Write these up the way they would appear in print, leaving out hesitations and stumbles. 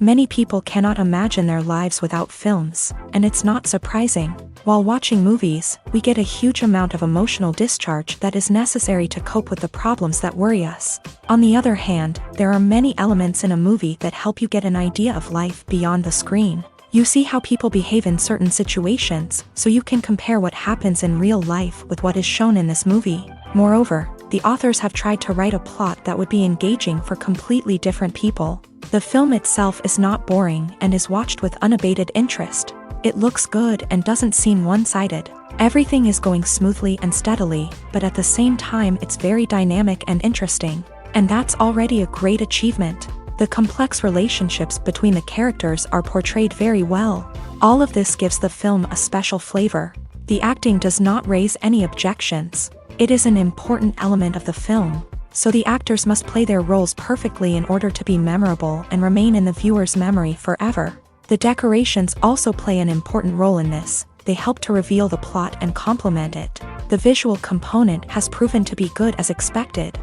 Many people cannot imagine their lives without films, and it's not surprising. While watching movies, we get a huge amount of emotional discharge that is necessary to cope with the problems that worry us. On the other hand, there are many elements in a movie that help you get an idea of life beyond the screen. You see how people behave in certain situations, so you can compare what happens in real life with what is shown in this movie. Moreover, the authors have tried to write a plot that would be engaging for completely different people. The film itself is not boring and is watched with unabated interest. It looks good and doesn't seem one-sided. Everything is going smoothly and steadily, but at the same time it's very dynamic and interesting. And that's already a great achievement. The complex relationships between the characters are portrayed very well. All of this gives the film a special flavor. The acting does not raise any objections. It is an important element of the film, so the actors must play their roles perfectly in order to be memorable and remain in the viewer's memory forever. The decorations also play an important role in this. They help to reveal the plot and complement it. The visual component has proven to be good as expected.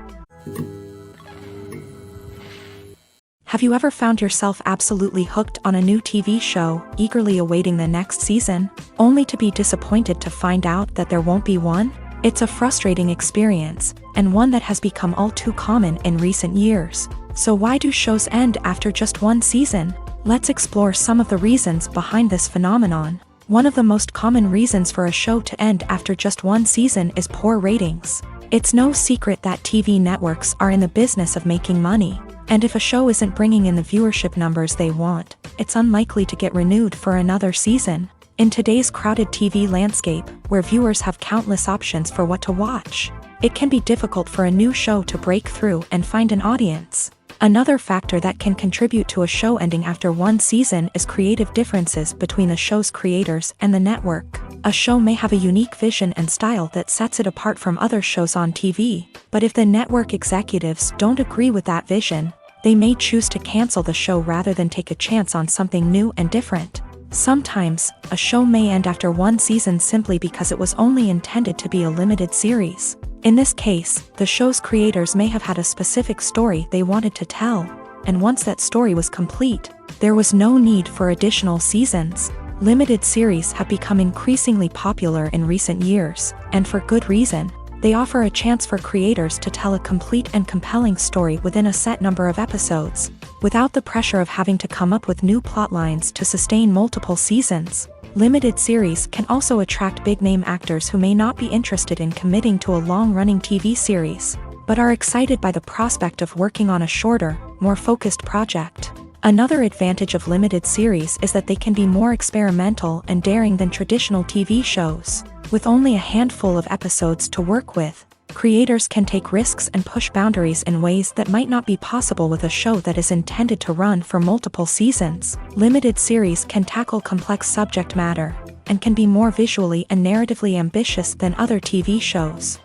Have you ever found yourself absolutely hooked on a new TV show, eagerly awaiting the next season, only to be disappointed to find out that there won't be one? It's a frustrating experience, and one that has become all too common in recent years. So why do shows end after just one season? Let's explore some of the reasons behind this phenomenon. One of the most common reasons for a show to end after just one season is poor ratings. It's no secret that TV networks are in the business of making money, and if a show isn't bringing in the viewership numbers they want, it's unlikely to get renewed for another season. In today's crowded TV landscape, where viewers have countless options for what to watch, it can be difficult for a new show to break through and find an audience. Another factor that can contribute to a show ending after one season is creative differences between the show's creators and the network. A show may have a unique vision and style that sets it apart from other shows on TV, but if the network executives don't agree with that vision, they may choose to cancel the show rather than take a chance on something new and different. Sometimes, a show may end after one season simply because it was only intended to be a limited series. In this case, the show's creators may have had a specific story they wanted to tell, and once that story was complete, there was no need for additional seasons. Limited series have become increasingly popular in recent years, and for good reason. They offer a chance for creators to tell a complete and compelling story within a set number of episodes, without the pressure of having to come up with new plotlines to sustain multiple seasons. Limited series can also attract big-name actors who may not be interested in committing to a long-running TV series, but are excited by the prospect of working on a shorter, more focused project. Another advantage of limited series is that they can be more experimental and daring than traditional TV shows. With only a handful of episodes to work with, creators can take risks and push boundaries in ways that might not be possible with a show that is intended to run for multiple seasons. Limited series can tackle complex subject matter, and can be more visually and narratively ambitious than other TV shows.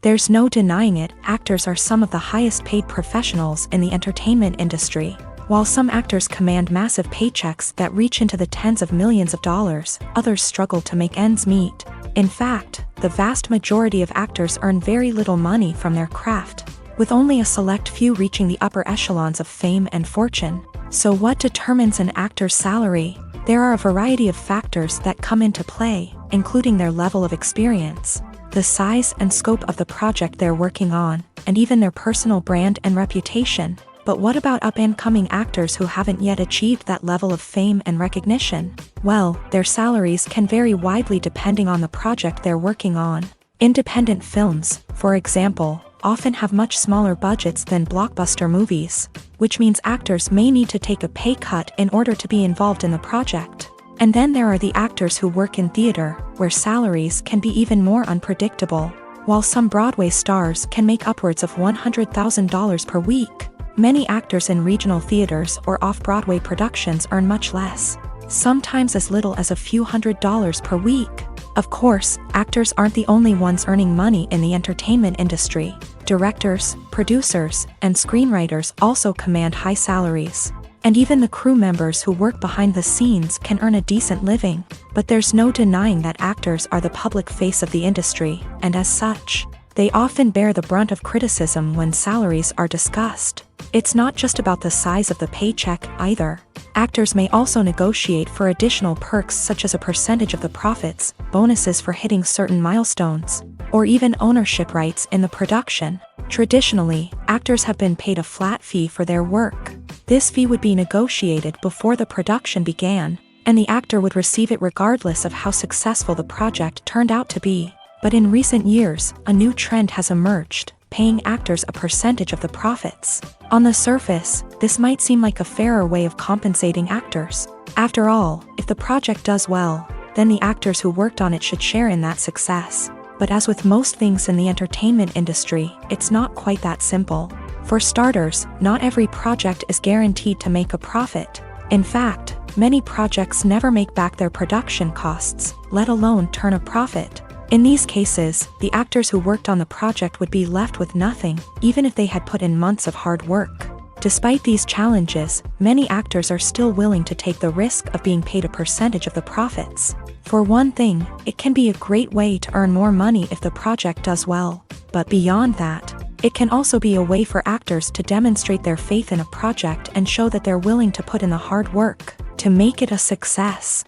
There's no denying it, actors are some of the highest paid professionals in the entertainment industry. While some actors command massive paychecks that reach into the tens of millions of dollars, others struggle to make ends meet. In fact, the vast majority of actors earn very little money from their craft, with only a select few reaching the upper echelons of fame and fortune. So what determines an actor's salary? There are a variety of factors that come into play, including their level of experience, the size and scope of the project they're working on, and even their personal brand and reputation. But what about up-and-coming actors who haven't yet achieved that level of fame and recognition? Well, their salaries can vary widely depending on the project they're working on. Independent films, for example, often have much smaller budgets than blockbuster movies, which means actors may need to take a pay cut in order to be involved in the project. And then there are the actors who work in theater, where salaries can be even more unpredictable. While some Broadway stars can make upwards of $100,000 per week, many actors in regional theaters or off-Broadway productions earn much less, sometimes as little as a few $100s per week. Of course, actors aren't the only ones earning money in the entertainment industry. Directors, producers, and screenwriters also command high salaries. And even the crew members who work behind the scenes can earn a decent living. But there's no denying that actors are the public face of the industry, and as such, they often bear the brunt of criticism when salaries are discussed. It's not just about the size of the paycheck, either. Actors may also negotiate for additional perks such as a percentage of the profits, bonuses for hitting certain milestones, or even ownership rights in the production. Traditionally, actors have been paid a flat fee for their work. This fee would be negotiated before the production began, and the actor would receive it regardless of how successful the project turned out to be. But in recent years, a new trend has emerged, paying actors a percentage of the profits. On the surface, this might seem like a fairer way of compensating actors. After all, if the project does well, then the actors who worked on it should share in that success. But as with most things in the entertainment industry, it's not quite that simple. For starters, not every project is guaranteed to make a profit. In fact, many projects never make back their production costs, let alone turn a profit. In these cases, the actors who worked on the project would be left with nothing, even if they had put in months of hard work. Despite these challenges, many actors are still willing to take the risk of being paid a percentage of the profits. For one thing, it can be a great way to earn more money if the project does well. But beyond that, it can also be a way for actors to demonstrate their faith in a project and show that they're willing to put in the hard work to make it a success.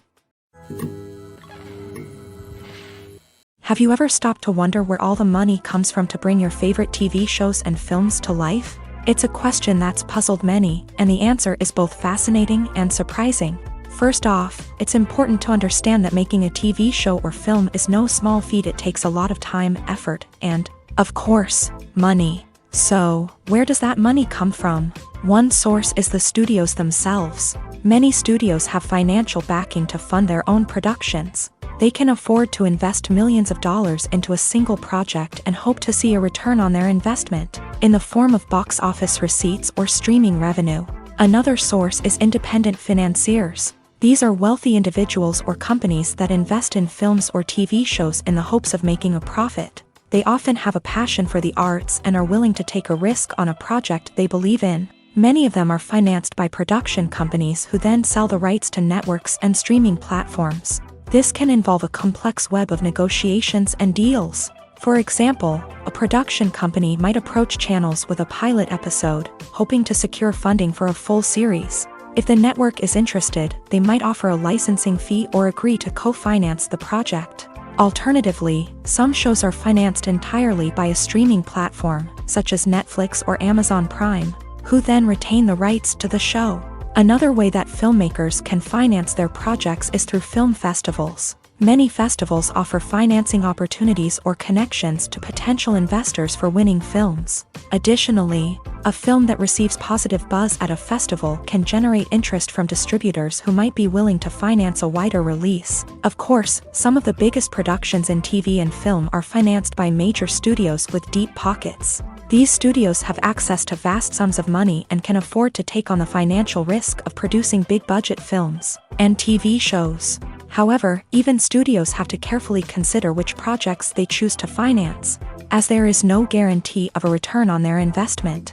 Have you ever stopped to wonder where all the money comes from to bring your favorite TV shows and films to life? It's a question that's puzzled many, and the answer is both fascinating and surprising. First off, it's important to understand that making a TV show or film is no small feat. It takes a lot of time, effort, and, of course, money. So, where does that money come from? One source is the studios themselves. Many studios have financial backing to fund their own productions. They can afford to invest millions of dollars into a single project and hope to see a return on their investment, in the form of box office receipts or streaming revenue. Another source is independent financiers. These are wealthy individuals or companies that invest in films or TV shows in the hopes of making a profit. They often have a passion for the arts and are willing to take a risk on a project they believe in. Many of them are financed by production companies who then sell the rights to networks and streaming platforms. This can involve a complex web of negotiations and deals. For example, a production company might approach channels with a pilot episode, hoping to secure funding for a full series. If the network is interested, they might offer a licensing fee or agree to co-finance the project. Alternatively, some shows are financed entirely by a streaming platform, such as Netflix or Amazon Prime, who then retain the rights to the show. Another way that filmmakers can finance their projects is through film festivals. Many festivals offer financing opportunities or connections to potential investors for winning films. Additionally, a film that receives positive buzz at a festival can generate interest from distributors who might be willing to finance a wider release. Of course, some of the biggest productions in TV and film are financed by major studios with deep pockets. These studios have access to vast sums of money and can afford to take on the financial risk of producing big-budget films and TV shows. However, even studios have to carefully consider which projects they choose to finance, as there is no guarantee of a return on their investment.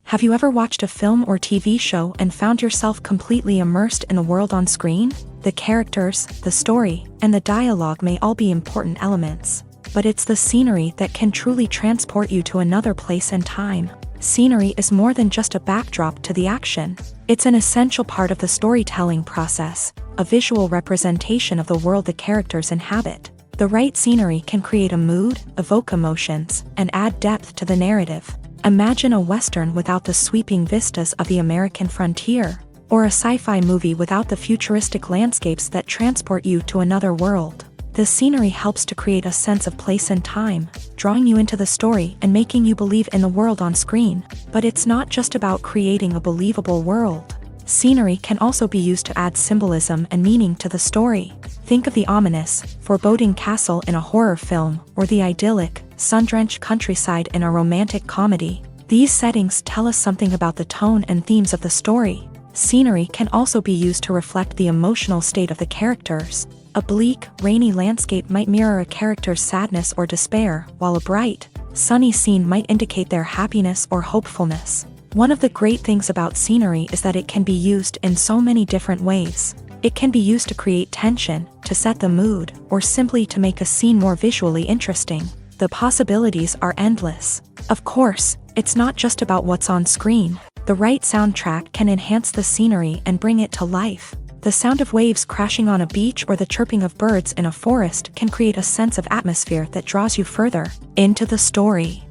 Have you ever watched a film or TV show and found yourself completely immersed in the world on screen? The characters, the story, and the dialogue may all be important elements, but it's the scenery that can truly transport you to another place and time. Scenery is more than just a backdrop to the action. It's an essential part of the storytelling process, a visual representation of the world the characters inhabit. The right scenery can create a mood, evoke emotions, and add depth to the narrative. Imagine a Western without the sweeping vistas of the American frontier, or a sci-fi movie without the futuristic landscapes that transport you to another world. The scenery helps to create a sense of place and time, drawing you into the story and making you believe in the world on screen. But it's not just about creating a believable world. Scenery can also be used to add symbolism and meaning to the story. Think of the ominous, foreboding castle in a horror film, or the idyllic, sun-drenched countryside in a romantic comedy. These settings tell us something about the tone and themes of the story. Scenery can also be used to reflect the emotional state of the characters. A bleak, rainy landscape might mirror a character's sadness or despair, while a bright, sunny scene might indicate their happiness or hopefulness. One of the great things about scenery is that it can be used in so many different ways. It can be used to create tension, to set the mood, or simply to make a scene more visually interesting. The possibilities are endless. Of course, it's not just about what's on screen. The right soundtrack can enhance the scenery and bring it to life. The sound of waves crashing on a beach or the chirping of birds in a forest can create a sense of atmosphere that draws you further into the story.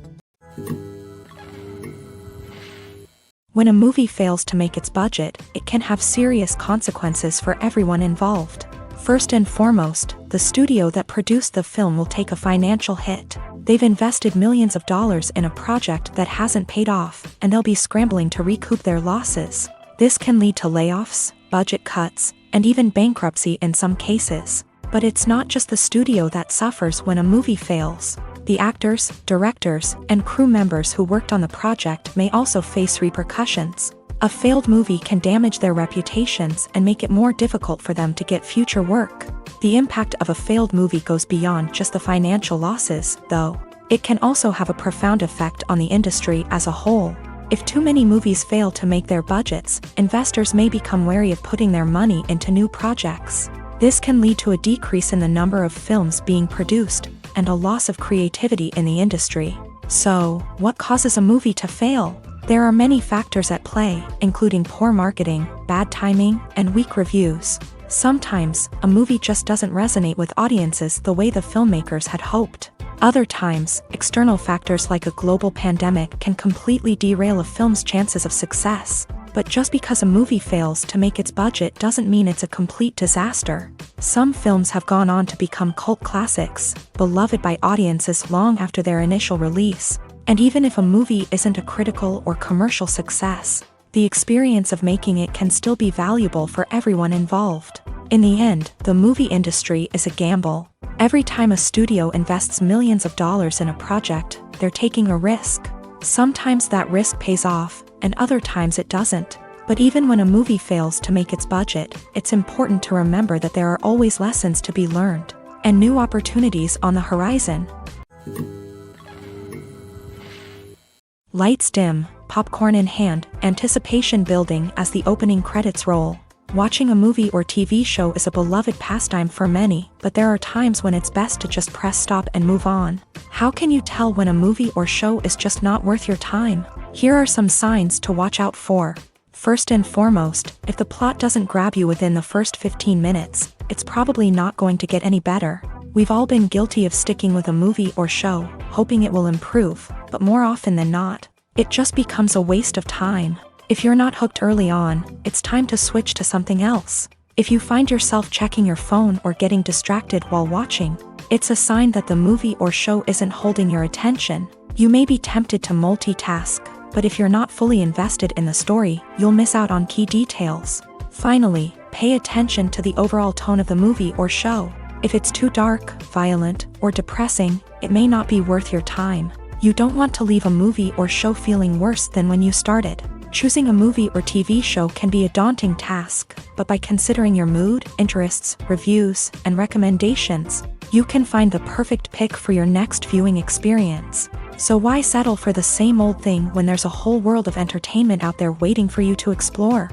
When a movie fails to make its budget, it can have serious consequences for everyone involved. First and foremost, the studio that produced the film will take a financial hit. They've invested millions of dollars in a project that hasn't paid off, and they'll be scrambling to recoup their losses. This can lead to layoffs, budget cuts, and even bankruptcy in some cases. But it's not just the studio that suffers when a movie fails. The actors, directors, and crew members who worked on the project may also face repercussions. A failed movie can damage their reputations and make it more difficult for them to get future work. The impact of a failed movie goes beyond just the financial losses, though. It can also have a profound effect on the industry as a whole. If too many movies fail to make their budgets, investors may become wary of putting their money into new projects. This can lead to a decrease in the number of films being produced, and a loss of creativity in the industry. So, what causes a movie to fail? There are many factors at play, including poor marketing, bad timing, and weak reviews. Sometimes, a movie just doesn't resonate with audiences the way the filmmakers had hoped. Other times, external factors like a global pandemic can completely derail a film's chances of success. But just because a movie fails to make its budget doesn't mean it's a complete disaster. Some films have gone on to become cult classics, beloved by audiences long after their initial release. And even if a movie isn't a critical or commercial success, the experience of making it can still be valuable for everyone involved. In the end, the movie industry is a gamble. Every time a studio invests millions of dollars in a project, they're taking a risk. Sometimes that risk pays off, and other times it doesn't. But even when a movie fails to make its budget, it's important to remember that there are always lessons to be learned, and new opportunities on the horizon. Lights dim, popcorn in hand, anticipation building as the opening credits roll. Watching a movie or TV show is a beloved pastime for many, but there are times when it's best to just press stop and move on. How can you tell when a movie or show is just not worth your time? Here are some signs to watch out for. First and foremost, if the plot doesn't grab you within the first 15 minutes, it's probably not going to get any better. We've all been guilty of sticking with a movie or show, hoping it will improve, but more often than not, it just becomes a waste of time. If you're not hooked early on, it's time to switch to something else. If you find yourself checking your phone or getting distracted while watching, it's a sign that the movie or show isn't holding your attention. You may be tempted to multitask, but if you're not fully invested in the story, you'll miss out on key details. Finally, pay attention to the overall tone of the movie or show. If it's too dark, violent, or depressing, it may not be worth your time. You don't want to leave a movie or show feeling worse than when you started. Choosing a movie or TV show can be a daunting task, but by considering your mood, interests, reviews, and recommendations, you can find the perfect pick for your next viewing experience. So why settle for the same old thing when there's a whole world of entertainment out there waiting for you to explore?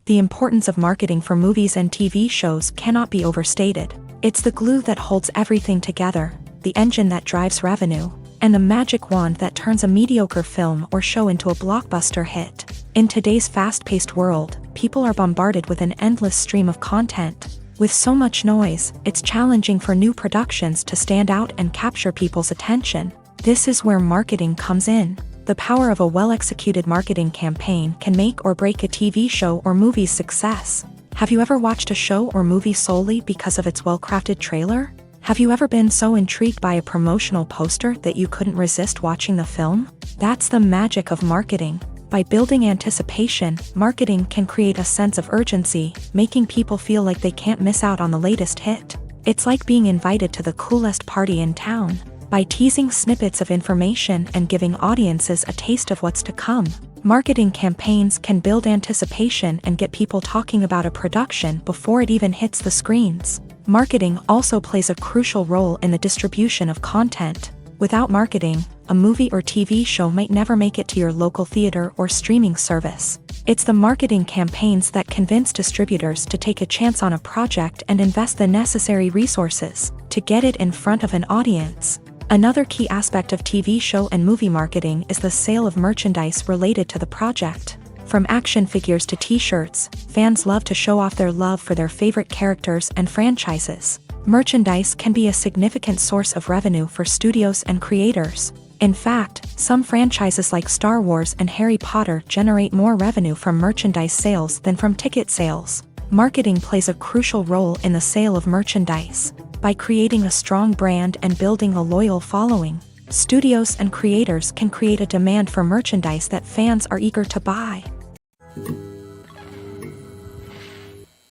The importance of marketing for movies and TV shows cannot be overstated. It's the glue that holds everything together, the engine that drives revenue, and the magic wand that turns a mediocre film or show into a blockbuster hit. In today's fast-paced world, people are bombarded with an endless stream of content. With so much noise, it's challenging for new productions to stand out and capture people's attention. This is where marketing comes in. The power of a well-executed marketing campaign can make or break a TV show or movie's success. Have you ever watched a show or movie solely because of its well-crafted trailer? Have you ever been so intrigued by a promotional poster that you couldn't resist watching the film? That's the magic of marketing. By building anticipation, marketing can create a sense of urgency, making people feel like they can't miss out on the latest hit. It's like being invited to the coolest party in town. By teasing snippets of information and giving audiences a taste of what's to come, marketing campaigns can build anticipation and get people talking about a production before it even hits the screens. Marketing also plays a crucial role in the distribution of content. Without marketing, a movie or TV show might never make it to your local theater or streaming service. It's the marketing campaigns that convince distributors to take a chance on a project and invest the necessary resources to get it in front of an audience. Another key aspect of TV show and movie marketing is the sale of merchandise related to the project. From action figures to t-shirts, fans love to show off their love for their favorite characters and franchises. Merchandise can be a significant source of revenue for studios and creators. In fact, some franchises like Star Wars and Harry Potter generate more revenue from merchandise sales than from ticket sales. Marketing plays a crucial role in the sale of merchandise. By creating a strong brand and building a loyal following, studios and creators can create a demand for merchandise that fans are eager to buy.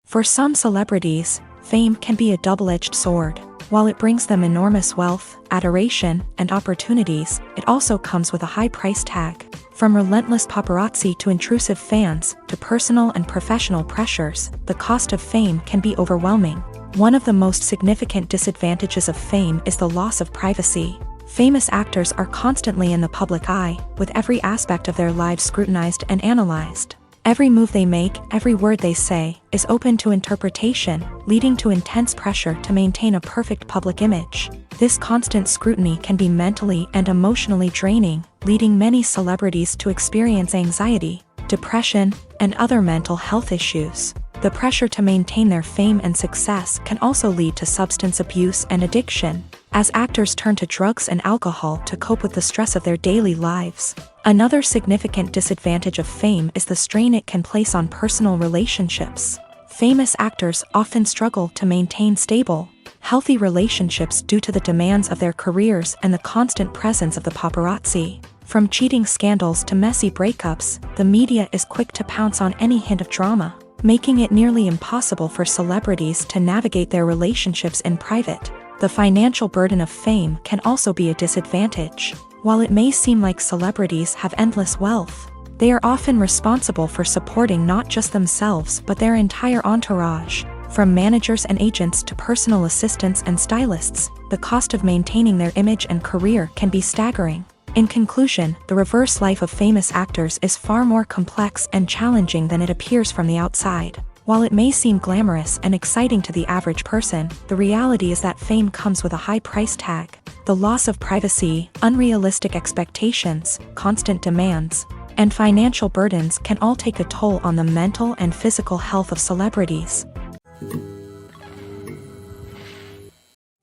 For some celebrities, fame can be a double-edged sword. While it brings them enormous wealth, adoration, and opportunities, it also comes with a high price tag. From relentless paparazzi to intrusive fans, to personal and professional pressures, the cost of fame can be overwhelming. One of the most significant disadvantages of fame is the loss of privacy. Famous actors are constantly in the public eye, with every aspect of their lives scrutinized and analyzed. Every move they make, every word they say, is open to interpretation, leading to intense pressure to maintain a perfect public image. This constant scrutiny can be mentally and emotionally draining, leading many celebrities to experience anxiety, depression, and other mental health issues. The pressure to maintain their fame and success can also lead to substance abuse and addiction, as actors turn to drugs and alcohol to cope with the stress of their daily lives. Another significant disadvantage of fame is the strain it can place on personal relationships. Famous actors often struggle to maintain stable, healthy relationships due to the demands of their careers and the constant presence of the paparazzi. From cheating scandals to messy breakups, the media is quick to pounce on any hint of drama, making it nearly impossible for celebrities to navigate their relationships in private. The financial burden of fame can also be a disadvantage. While it may seem like celebrities have endless wealth, they are often responsible for supporting not just themselves but their entire entourage. From managers and agents to personal assistants and stylists, the cost of maintaining their image and career can be staggering. In conclusion, the reverse life of famous actors is far more complex and challenging than it appears from the outside. While it may seem glamorous and exciting to the average person, the reality is that fame comes with a high price tag. The loss of privacy, unrealistic expectations, constant demands, and financial burdens can all take a toll on the mental and physical health of celebrities.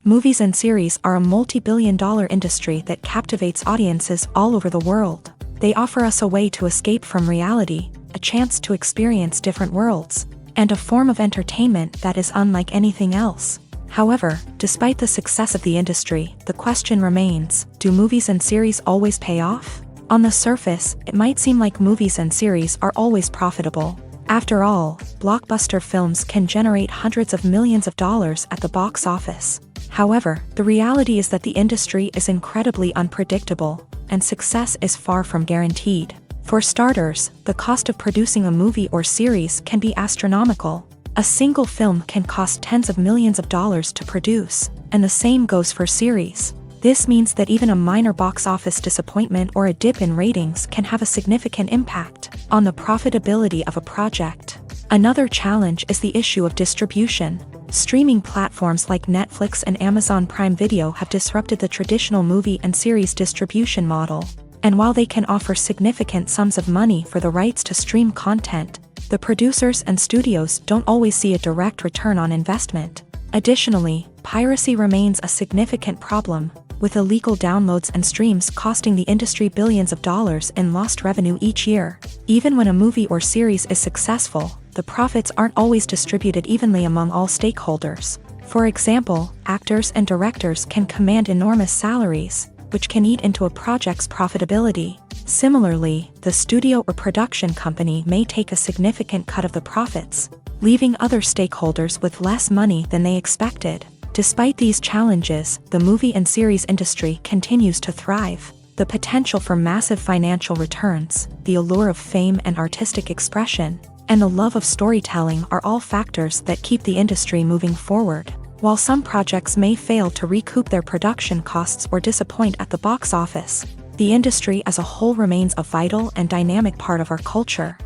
Movies and series are a multi-billion-dollar industry that captivates audiences all over the world. They offer us a way to escape from reality, a chance to experience different worlds, and a form of entertainment that is unlike anything else. However, despite the success of the industry, the question remains, do movies and series always pay off? On the surface, it might seem like movies and series are always profitable. After all, blockbuster films can generate hundreds of millions of dollars at the box office. However, the reality is that the industry is incredibly unpredictable, and success is far from guaranteed. For starters, the cost of producing a movie or series can be astronomical. A single film can cost tens of millions of dollars to produce, and the same goes for series. This means that even a minor box office disappointment or a dip in ratings can have a significant impact on the profitability of a project. Another challenge is the issue of distribution. Streaming platforms like Netflix and Amazon Prime Video have disrupted the traditional movie and series distribution model. And while they can offer significant sums of money for the rights to stream content, the producers and studios don't always see a direct return on investment. Additionally, piracy remains a significant problem, with illegal downloads and streams costing the industry billions of dollars in lost revenue each year. Even when a movie or series is successful, the profits aren't always distributed evenly among all stakeholders. For example, actors and directors can command enormous salaries, which can eat into a project's profitability. Similarly, the studio or production company may take a significant cut of the profits, leaving other stakeholders with less money than they expected. Despite these challenges, the movie and series industry continues to thrive. The potential for massive financial returns, the allure of fame and artistic expression, and the love of storytelling are all factors that keep the industry moving forward. While some projects may fail to recoup their production costs or disappoint at the box office, the industry as a whole remains a vital and dynamic part of our culture.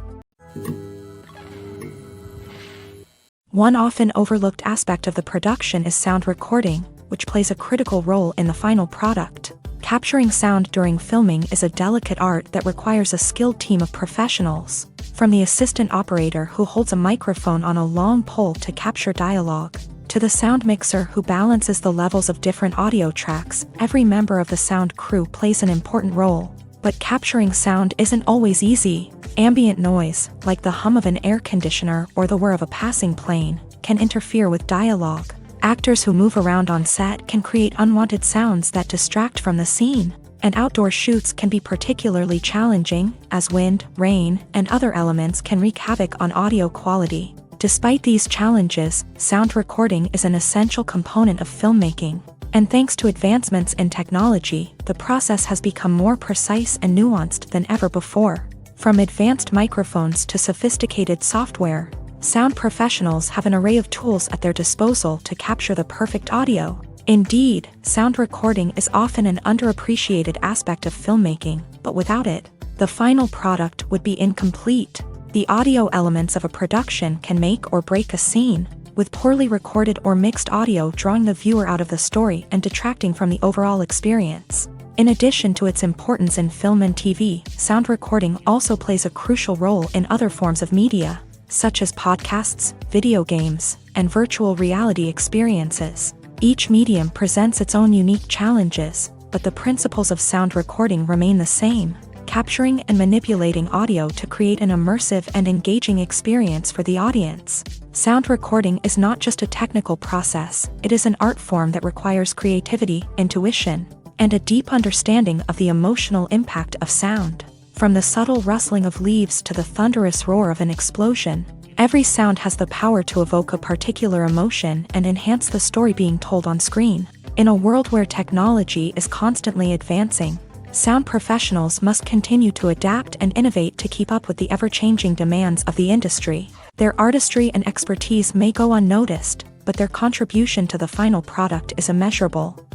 One often overlooked aspect of the production is sound recording, which plays a critical role in the final product. Capturing sound during filming is a delicate art that requires a skilled team of professionals, from the assistant operator who holds a microphone on a long pole to capture dialogue, to the sound mixer who balances the levels of different audio tracks. Every member of the sound crew plays an important role. But capturing sound isn't always easy. Ambient noise, like the hum of an air conditioner or the whir of a passing plane, can interfere with dialogue. Actors who move around on set can create unwanted sounds that distract from the scene. And outdoor shoots can be particularly challenging, as wind, rain, and other elements can wreak havoc on audio quality. Despite these challenges, sound recording is an essential component of filmmaking. And thanks to advancements in technology, the process has become more precise and nuanced than ever before. From advanced microphones to sophisticated software, sound professionals have an array of tools at their disposal to capture the perfect audio. Indeed, sound recording is often an underappreciated aspect of filmmaking, but without it, the final product would be incomplete. The audio elements of a production can make or break a scene, with poorly recorded or mixed audio drawing the viewer out of the story and detracting from the overall experience. In addition to its importance in film and TV, sound recording also plays a crucial role in other forms of media, such as podcasts, video games, and virtual reality experiences. Each medium presents its own unique challenges, but the principles of sound recording remain the same: capturing and manipulating audio to create an immersive and engaging experience for the audience. Sound recording is not just a technical process, it is an art form that requires creativity, intuition, and a deep understanding of the emotional impact of sound. From the subtle rustling of leaves to the thunderous roar of an explosion, every sound has the power to evoke a particular emotion and enhance the story being told on screen. In a world where technology is constantly advancing, sound professionals must continue to adapt and innovate to keep up with the ever-changing demands of the industry. Their artistry and expertise may go unnoticed, but their contribution to the final product is immeasurable.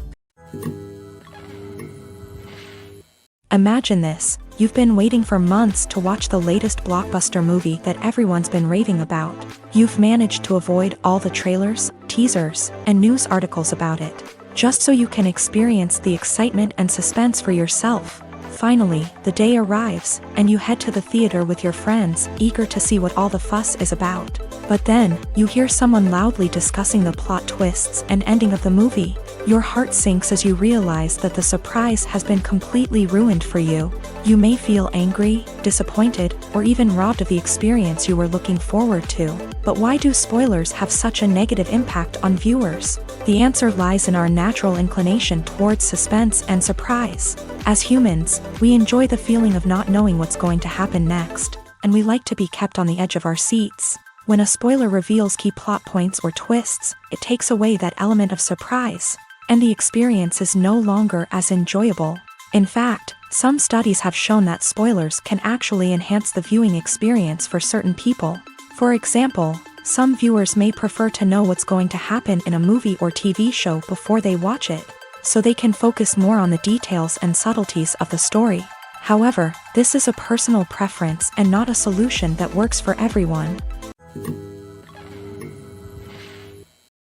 Imagine this: you've been waiting for months to watch the latest blockbuster movie that everyone's been raving about. You've managed to avoid all the trailers, teasers, and news articles about it, just so you can experience the excitement and suspense for yourself. Finally, the day arrives, and you head to the theater with your friends, eager to see what all the fuss is about. But then, you hear someone loudly discussing the plot twists and ending of the movie. Your heart sinks as you realize that the surprise has been completely ruined for you. You may feel angry, disappointed, or even robbed of the experience you were looking forward to. But why do spoilers have such a negative impact on viewers? The answer lies in our natural inclination towards suspense and surprise. As humans, we enjoy the feeling of not knowing what's going to happen next, and we like to be kept on the edge of our seats. When a spoiler reveals key plot points or twists, it takes away that element of surprise, and the experience is no longer as enjoyable. In fact, some studies have shown that spoilers can actually enhance the viewing experience for certain people. For example, some viewers may prefer to know what's going to happen in a movie or TV show before they watch it, so they can focus more on the details and subtleties of the story. However, this is a personal preference and not a solution that works for everyone.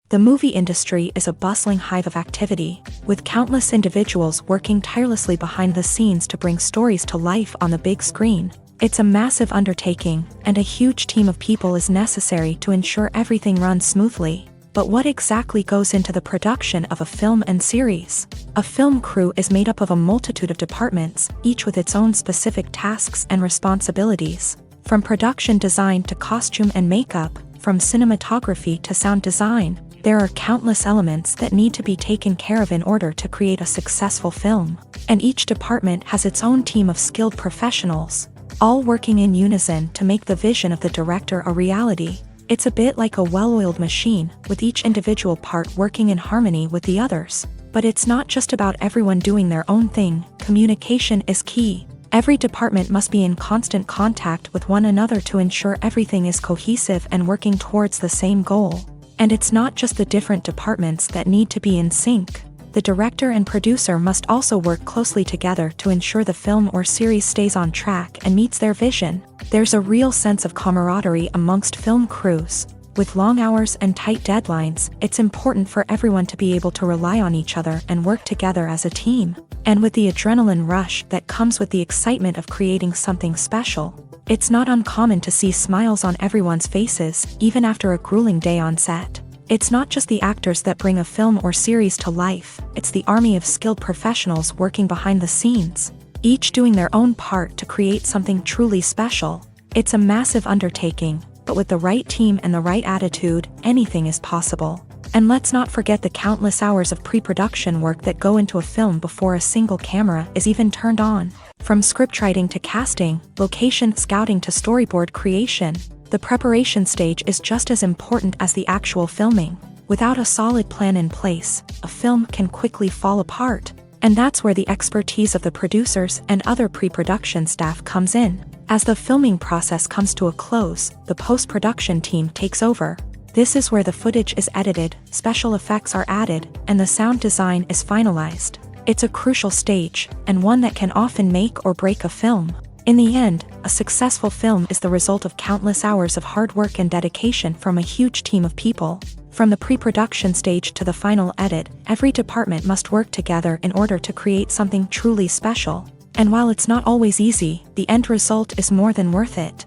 The movie industry is a bustling hive of activity, with countless individuals working tirelessly behind the scenes to bring stories to life on the big screen. It's a massive undertaking, and a huge team of people is necessary to ensure everything runs smoothly. But what exactly goes into the production of a film and series? A film crew is made up of a multitude of departments, each with its own specific tasks and responsibilities. From production design to costume and makeup, from cinematography to sound design, there are countless elements that need to be taken care of in order to create a successful film. And each department has its own team of skilled professionals, all working in unison to make the vision of the director a reality. It's a bit like a well-oiled machine, with each individual part working in harmony with the others. But it's not just about everyone doing their own thing. Communication is key. Every department must be in constant contact with one another to ensure everything is cohesive and working towards the same goal. And it's not just the different departments that need to be in sync. The director and producer must also work closely together to ensure the film or series stays on track and meets their vision. There's a real sense of camaraderie amongst film crews. With long hours and tight deadlines, it's important for everyone to be able to rely on each other and work together as a team. And with the adrenaline rush that comes with the excitement of creating something special, it's not uncommon to see smiles on everyone's faces, even after a grueling day on set. It's not just the actors that bring a film or series to life, it's the army of skilled professionals working behind the scenes, each doing their own part to create something truly special. It's a massive undertaking, but with the right team and the right attitude, anything is possible. And let's not forget the countless hours of pre-production work that go into a film before a single camera is even turned on. From scriptwriting to casting, location scouting to storyboard creation, the preparation stage is just as important as the actual filming. Without a solid plan in place, a film can quickly fall apart. And that's where the expertise of the producers and other pre-production staff comes in. As the filming process comes to a close, the post-production team takes over. This is where the footage is edited, special effects are added, and the sound design is finalized. It's a crucial stage, and one that can often make or break a film. In the end, a successful film is the result of countless hours of hard work and dedication from a huge team of people. From the pre-production stage to the final edit, every department must work together in order to create something truly special. And while it's not always easy, the end result is more than worth it.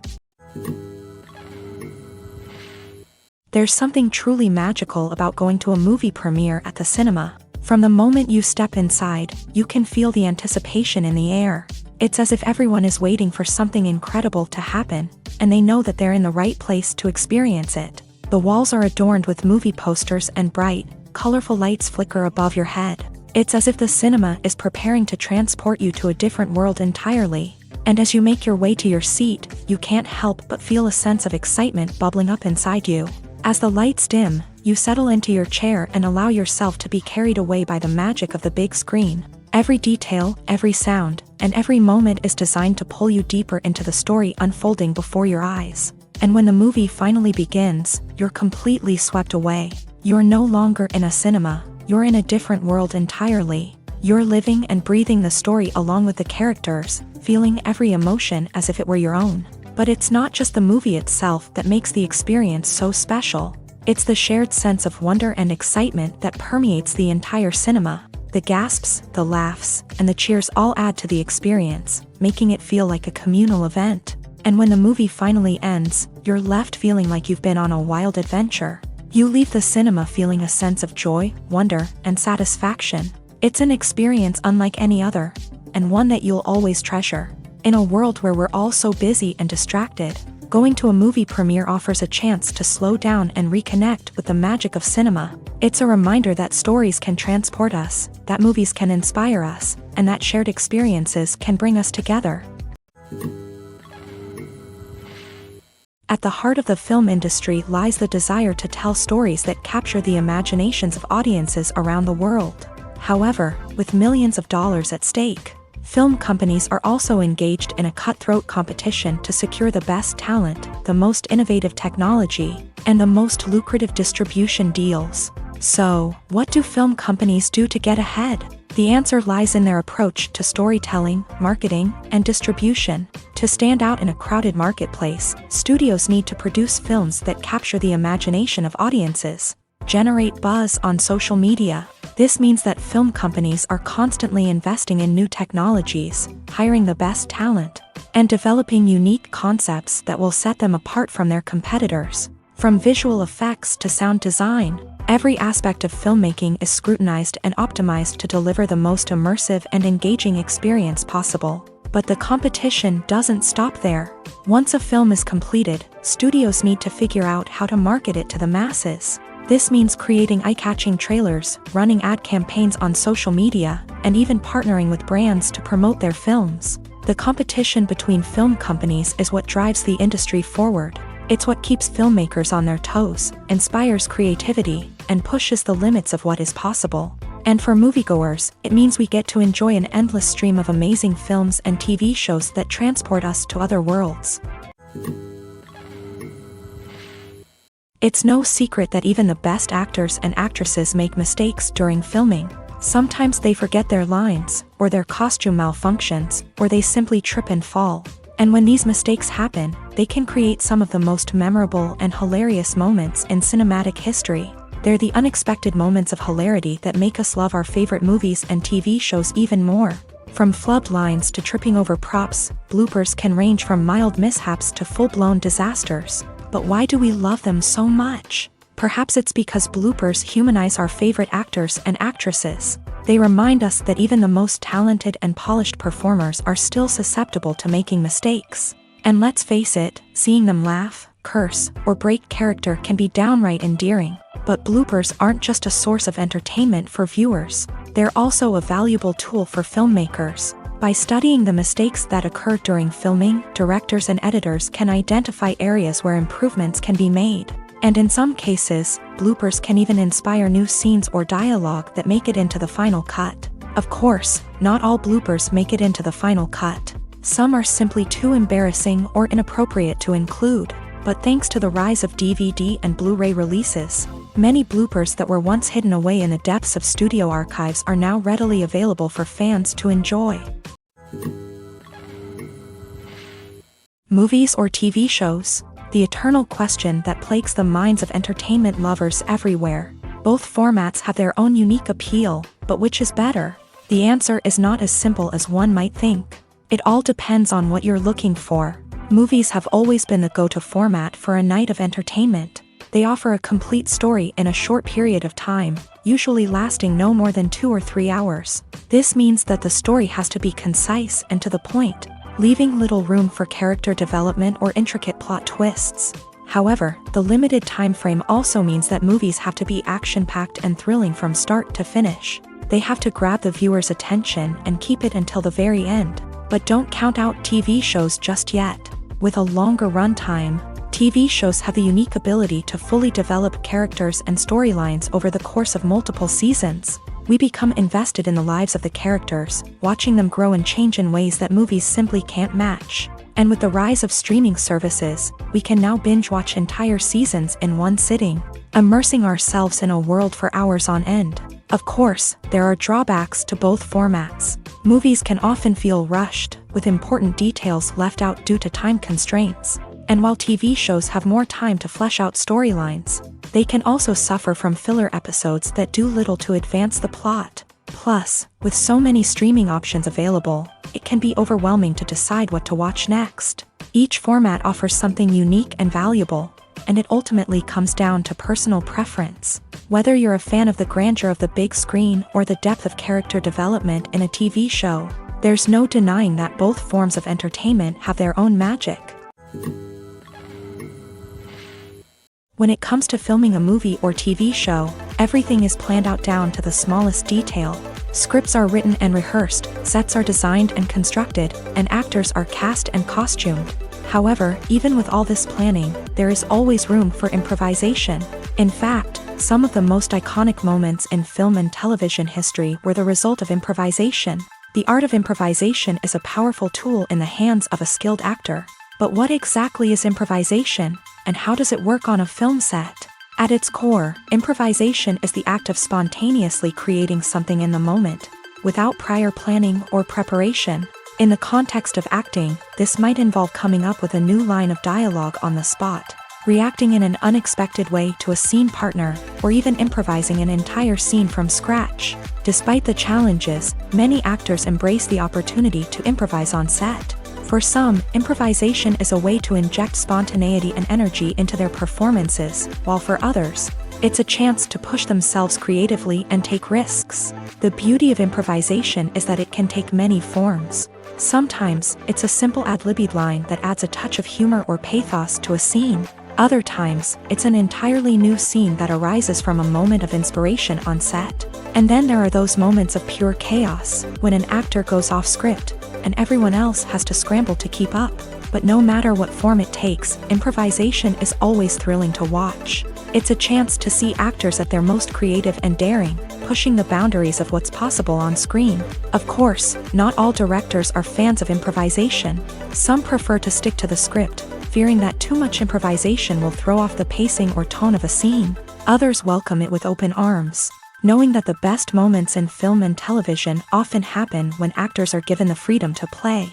There's something truly magical about going to a movie premiere at the cinema. From the moment you step inside, you can feel the anticipation in the air. It's as if everyone is waiting for something incredible to happen, and they know that they're in the right place to experience it. The walls are adorned with movie posters and bright, colorful lights flicker above your head. It's as if the cinema is preparing to transport you to a different world entirely. And as you make your way to your seat, you can't help but feel a sense of excitement bubbling up inside you. As the lights dim, you settle into your chair and allow yourself to be carried away by the magic of the big screen. Every detail, every sound, and every moment is designed to pull you deeper into the story unfolding before your eyes. And when the movie finally begins, you're completely swept away. You're no longer in a cinema, you're in a different world entirely. You're living and breathing the story along with the characters, feeling every emotion as if it were your own. But it's not just the movie itself that makes the experience so special. It's the shared sense of wonder and excitement that permeates the entire cinema. The gasps, the laughs, and the cheers all add to the experience, making it feel like a communal event. And when the movie finally ends, you're left feeling like you've been on a wild adventure. You leave the cinema feeling a sense of joy, wonder, and satisfaction. It's an experience unlike any other, and one that you'll always treasure. In a world where we're all so busy and distracted, going to a movie premiere offers a chance to slow down and reconnect with the magic of cinema. It's a reminder that stories can transport us, that movies can inspire us, and that shared experiences can bring us together. At the heart of the film industry lies the desire to tell stories that capture the imaginations of audiences around the world. However, with millions of dollars at stake, film companies are also engaged in a cutthroat competition to secure the best talent, the most innovative technology, and the most lucrative distribution deals. So, what do film companies do to get ahead? The answer lies in their approach to storytelling, marketing, and distribution. To stand out in a crowded marketplace, studios need to produce films that capture the imagination of audiences, generate buzz on social media. This means that film companies are constantly investing in new technologies, hiring the best talent, and developing unique concepts that will set them apart from their competitors. From visual effects to sound design, every aspect of filmmaking is scrutinized and optimized to deliver the most immersive and engaging experience possible. But the competition doesn't stop there. Once a film is completed, studios need to figure out how to market it to the masses. This means creating eye-catching trailers, running ad campaigns on social media, and even partnering with brands to promote their films. The competition between film companies is what drives the industry forward. It's what keeps filmmakers on their toes, inspires creativity, and pushes the limits of what is possible. And for moviegoers, it means we get to enjoy an endless stream of amazing films and TV shows that transport us to other worlds. It's no secret that even the best actors and actresses make mistakes during filming. Sometimes they forget their lines, or their costume malfunctions, or they simply trip and fall. And when these mistakes happen, they can create some of the most memorable and hilarious moments in cinematic history. They're the unexpected moments of hilarity that make us love our favorite movies and TV shows even more. From flubbed lines to tripping over props, bloopers can range from mild mishaps to full-blown disasters. But why do we love them so much? Perhaps it's because bloopers humanize our favorite actors and actresses. They remind us that even the most talented and polished performers are still susceptible to making mistakes. And let's face it, seeing them laugh, curse, or break character can be downright endearing. But bloopers aren't just a source of entertainment for viewers. They're also a valuable tool for filmmakers. By studying the mistakes that occur during filming, directors and editors can identify areas where improvements can be made. And in some cases, bloopers can even inspire new scenes or dialogue that make it into the final cut. Of course, not all bloopers make it into the final cut. Some are simply too embarrassing or inappropriate to include. But thanks to the rise of DVD and Blu-ray releases, many bloopers that were once hidden away in the depths of studio archives are now readily available for fans to enjoy. Movies or TV shows? The eternal question that plagues the minds of entertainment lovers everywhere. Both formats have their own unique appeal, but which is better? The answer is not as simple as one might think. It all depends on what you're looking for. Movies have always been the go-to format for a night of entertainment. They offer a complete story in a short period of time, usually lasting no more than 2 or 3 hours. This means that the story has to be concise and to the point, leaving little room for character development or intricate plot twists. However, the limited time frame also means that movies have to be action-packed and thrilling from start to finish. They have to grab the viewer's attention and keep it until the very end. But don't count out TV shows just yet. With a longer runtime, TV shows have the unique ability to fully develop characters and storylines over the course of multiple seasons. We become invested in the lives of the characters, watching them grow and change in ways that movies simply can't match. And with the rise of streaming services, we can now binge-watch entire seasons in one sitting, immersing ourselves in a world for hours on end. Of course, there are drawbacks to both formats. Movies can often feel rushed, with important details left out due to time constraints. And while TV shows have more time to flesh out storylines, they can also suffer from filler episodes that do little to advance the plot. Plus, with so many streaming options available, it can be overwhelming to decide what to watch next. Each format offers something unique and valuable, and it ultimately comes down to personal preference. Whether you're a fan of the grandeur of the big screen or the depth of character development in a TV show, there's no denying that both forms of entertainment have their own magic. When it comes to filming a movie or TV show, everything is planned out down to the smallest detail. Scripts are written and rehearsed, sets are designed and constructed, and actors are cast and costumed. However, even with all this planning, there is always room for improvisation. In fact, some of the most iconic moments in film and television history were the result of improvisation. The art of improvisation is a powerful tool in the hands of a skilled actor. But what exactly is improvisation, and how does it work on a film set? At its core, improvisation is the act of spontaneously creating something in the moment, without prior planning or preparation. In the context of acting, this might involve coming up with a new line of dialogue on the spot, reacting in an unexpected way to a scene partner, or even improvising an entire scene from scratch. Despite the challenges, many actors embrace the opportunity to improvise on set. For some, improvisation is a way to inject spontaneity and energy into their performances, while for others, it's a chance to push themselves creatively and take risks. The beauty of improvisation is that it can take many forms. Sometimes, it's a simple ad-libbed line that adds a touch of humor or pathos to a scene. Other times, it's an entirely new scene that arises from a moment of inspiration on set. And then there are those moments of pure chaos, when an actor goes off script, and everyone else has to scramble to keep up. But no matter what form it takes, improvisation is always thrilling to watch. It's a chance to see actors at their most creative and daring, pushing the boundaries of what's possible on screen. Of course, not all directors are fans of improvisation. Some prefer to stick to the script, fearing that too much improvisation will throw off the pacing or tone of a scene. Others welcome it with open arms, knowing that the best moments in film and television often happen when actors are given the freedom to play.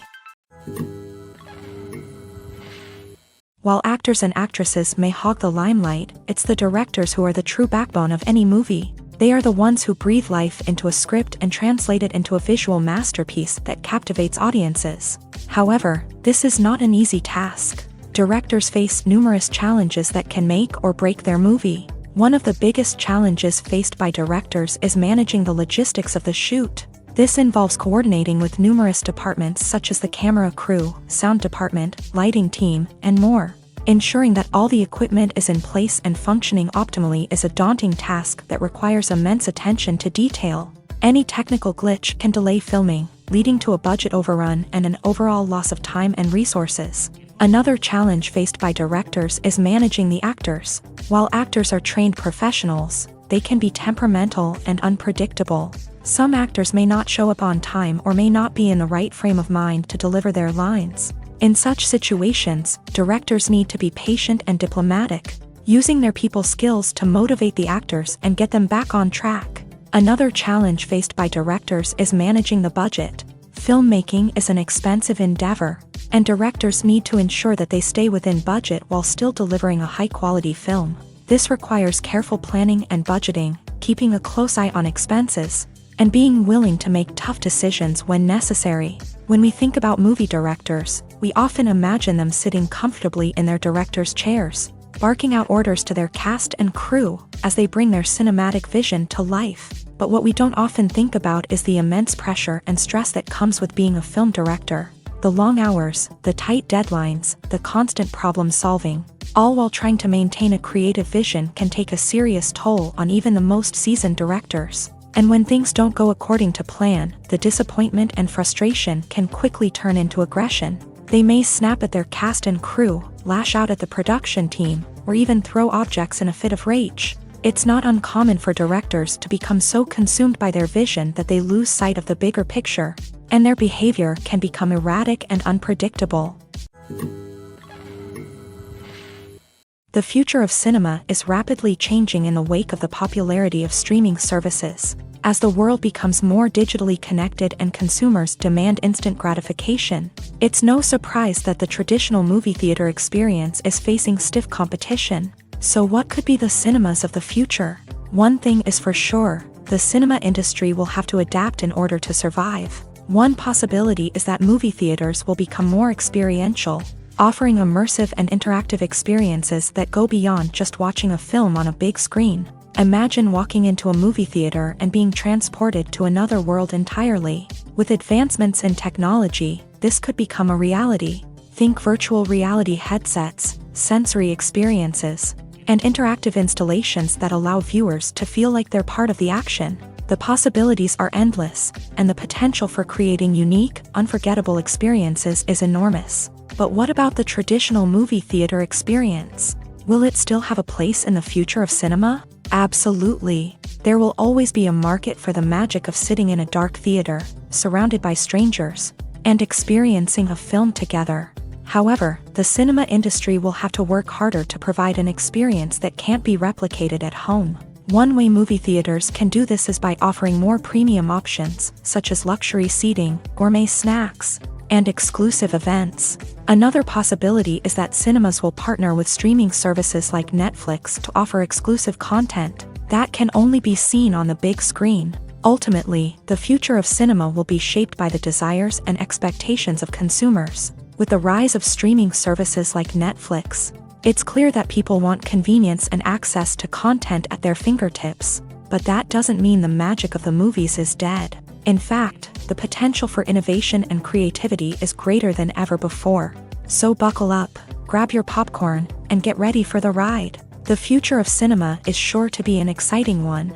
While actors and actresses may hog the limelight, it's the directors who are the true backbone of any movie. They are the ones who breathe life into a script and translate it into a visual masterpiece that captivates audiences. However, this is not an easy task. Directors face numerous challenges that can make or break their movie. One of the biggest challenges faced by directors is managing the logistics of the shoot. This involves coordinating with numerous departments such as the camera crew, sound department, lighting team, and more. Ensuring that all the equipment is in place and functioning optimally is a daunting task that requires immense attention to detail. Any technical glitch can delay filming, leading to a budget overrun and an overall loss of time and resources. Another challenge faced by directors is managing the actors. While actors are trained professionals, they can be temperamental and unpredictable. Some actors may not show up on time or may not be in the right frame of mind to deliver their lines. In such situations, directors need to be patient and diplomatic, using their people skills to motivate the actors and get them back on track. Another challenge faced by directors is managing the budget. Filmmaking is an expensive endeavor, and directors need to ensure that they stay within budget while still delivering a high-quality film. This requires careful planning and budgeting, keeping a close eye on expenses, and being willing to make tough decisions when necessary. When we think about movie directors, we often imagine them sitting comfortably in their director's chairs, barking out orders to their cast and crew as they bring their cinematic vision to life. But what we don't often think about is the immense pressure and stress that comes with being a film director. The long hours, the tight deadlines, the constant problem solving, all while trying to maintain a creative vision can take a serious toll on even the most seasoned directors. And when things don't go according to plan, the disappointment and frustration can quickly turn into aggression. They may snap at their cast and crew, lash out at the production team, or even throw objects in a fit of rage. It's not uncommon for directors to become so consumed by their vision that they lose sight of the bigger picture, and their behavior can become erratic and unpredictable. The future of cinema is rapidly changing in the wake of the popularity of streaming services. As the world becomes more digitally connected and consumers demand instant gratification, it's no surprise that the traditional movie theater experience is facing stiff competition. So what could be the cinemas of the future? One thing is for sure, the cinema industry will have to adapt in order to survive. One possibility is that movie theaters will become more experiential, offering immersive and interactive experiences that go beyond just watching a film on a big screen. Imagine walking into a movie theater and being transported to another world entirely. With advancements in technology, this could become a reality. Think virtual reality headsets, sensory experiences, and interactive installations that allow viewers to feel like they're part of the action. The possibilities are endless, and the potential for creating unique, unforgettable experiences is enormous. But what about the traditional movie theater experience? Will it still have a place in the future of cinema? Absolutely. There will always be a market for the magic of sitting in a dark theater, surrounded by strangers, and experiencing a film together. However, the cinema industry will have to work harder to provide an experience that can't be replicated at home. One way movie theaters can do this is by offering more premium options, such as luxury seating, gourmet snacks, and exclusive events. Another possibility is that cinemas will partner with streaming services like Netflix to offer exclusive content that can only be seen on the big screen. Ultimately, the future of cinema will be shaped by the desires and expectations of consumers. With the rise of streaming services like Netflix, it's clear that people want convenience and access to content at their fingertips. But that doesn't mean the magic of the movies is dead. In fact, the potential for innovation and creativity is greater than ever before. So buckle up, grab your popcorn, and get ready for the ride. The future of cinema is sure to be an exciting one.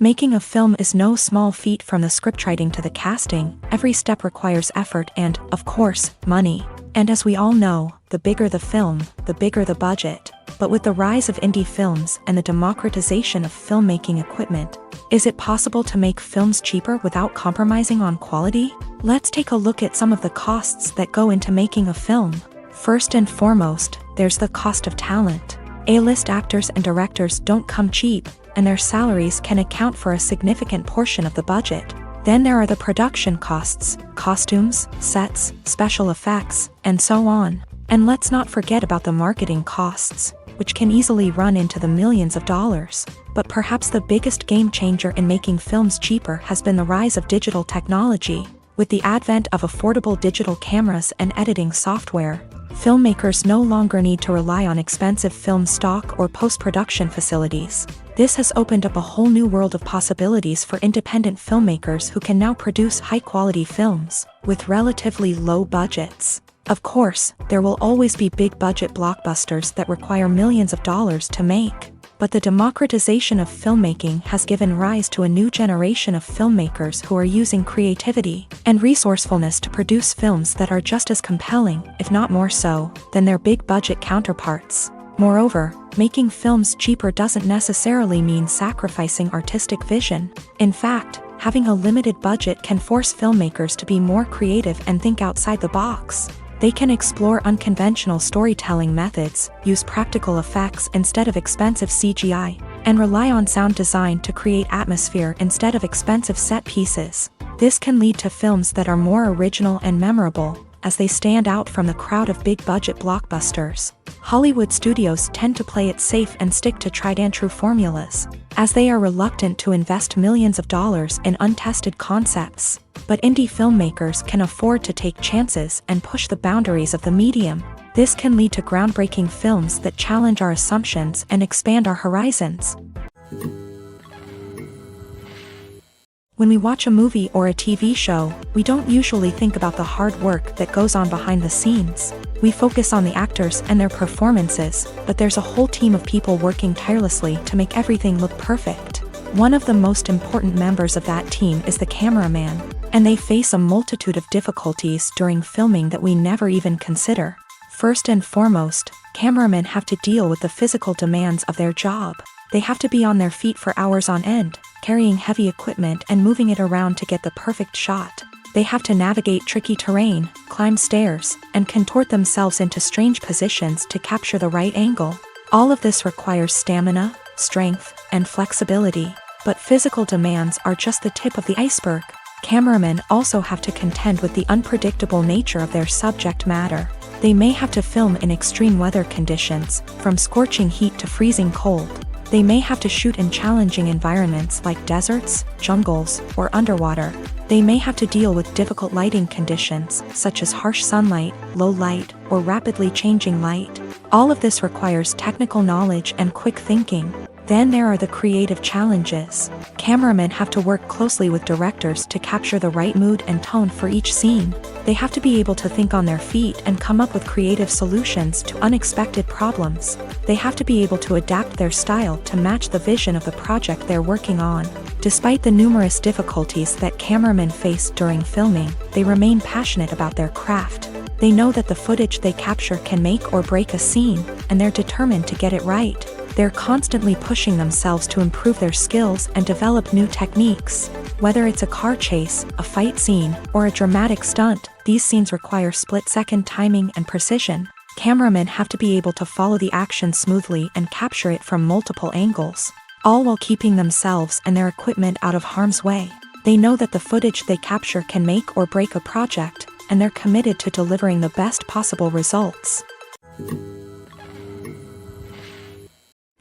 Making a film is no small feat. From the scriptwriting to the casting, every step requires effort and, of course, money. And as we all know, the bigger the film, the bigger the budget. But with the rise of indie films and the democratization of filmmaking equipment, is it possible to make films cheaper without compromising on quality? Let's take a look at some of the costs that go into making a film. First and foremost, there's the cost of talent. A-list actors and directors don't come cheap, and their salaries can account for a significant portion of the budget. Then there are the production costs, costumes, sets, special effects, and so on. And let's not forget about the marketing costs, which can easily run into the millions of dollars. But perhaps the biggest game changer in making films cheaper has been the rise of digital technology. With the advent of affordable digital cameras and editing software, filmmakers no longer need to rely on expensive film stock or post-production facilities. This has opened up a whole new world of possibilities for independent filmmakers who can now produce high-quality films with relatively low budgets. Of course, there will always be big-budget blockbusters that require millions of dollars to make. But the democratization of filmmaking has given rise to a new generation of filmmakers who are using creativity and resourcefulness to produce films that are just as compelling, if not more so, than their big-budget counterparts. Moreover, making films cheaper doesn't necessarily mean sacrificing artistic vision. In fact, having a limited budget can force filmmakers to be more creative and think outside the box. They can explore unconventional storytelling methods, use practical effects instead of expensive CGI, and rely on sound design to create atmosphere instead of expensive set pieces. This can lead to films that are more original and memorable, as they stand out from the crowd of big-budget blockbusters. Hollywood studios tend to play it safe and stick to tried-and-true formulas, as they are reluctant to invest millions of dollars in untested concepts. But indie filmmakers can afford to take chances and push the boundaries of the medium. This can lead to groundbreaking films that challenge our assumptions and expand our horizons. When we watch a movie or a TV show, we don't usually think about the hard work that goes on behind the scenes. We focus on the actors and their performances, but there's a whole team of people working tirelessly to make everything look perfect. One of the most important members of that team is the cameraman, and they face a multitude of difficulties during filming that we never even consider. First and foremost, cameramen have to deal with the physical demands of their job. They have to be on their feet for hours on end, carrying heavy equipment and moving it around to get the perfect shot. They have to navigate tricky terrain, climb stairs, and contort themselves into strange positions to capture the right angle. All of this requires stamina, strength, and flexibility. But physical demands are just the tip of the iceberg. Cameramen also have to contend with the unpredictable nature of their subject matter. They may have to film in extreme weather conditions, from scorching heat to freezing cold. They may have to shoot in challenging environments like deserts, jungles, or underwater. They may have to deal with difficult lighting conditions, such as harsh sunlight, low light, or rapidly changing light. All of this requires technical knowledge and quick thinking. Then there are the creative challenges. Cameramen have to work closely with directors to capture the right mood and tone for each scene. They have to be able to think on their feet and come up with creative solutions to unexpected problems. They have to be able to adapt their style to match the vision of the project they're working on. Despite the numerous difficulties that cameramen face during filming, they remain passionate about their craft. They know that the footage they capture can make or break a scene, and they're determined to get it right. They're constantly pushing themselves to improve their skills and develop new techniques. Whether it's a car chase, a fight scene, or a dramatic stunt, these scenes require split-second timing and precision. Cameramen have to be able to follow the action smoothly and capture it from multiple angles, all while keeping themselves and their equipment out of harm's way. They know that the footage they capture can make or break a project, and they're committed to delivering the best possible results.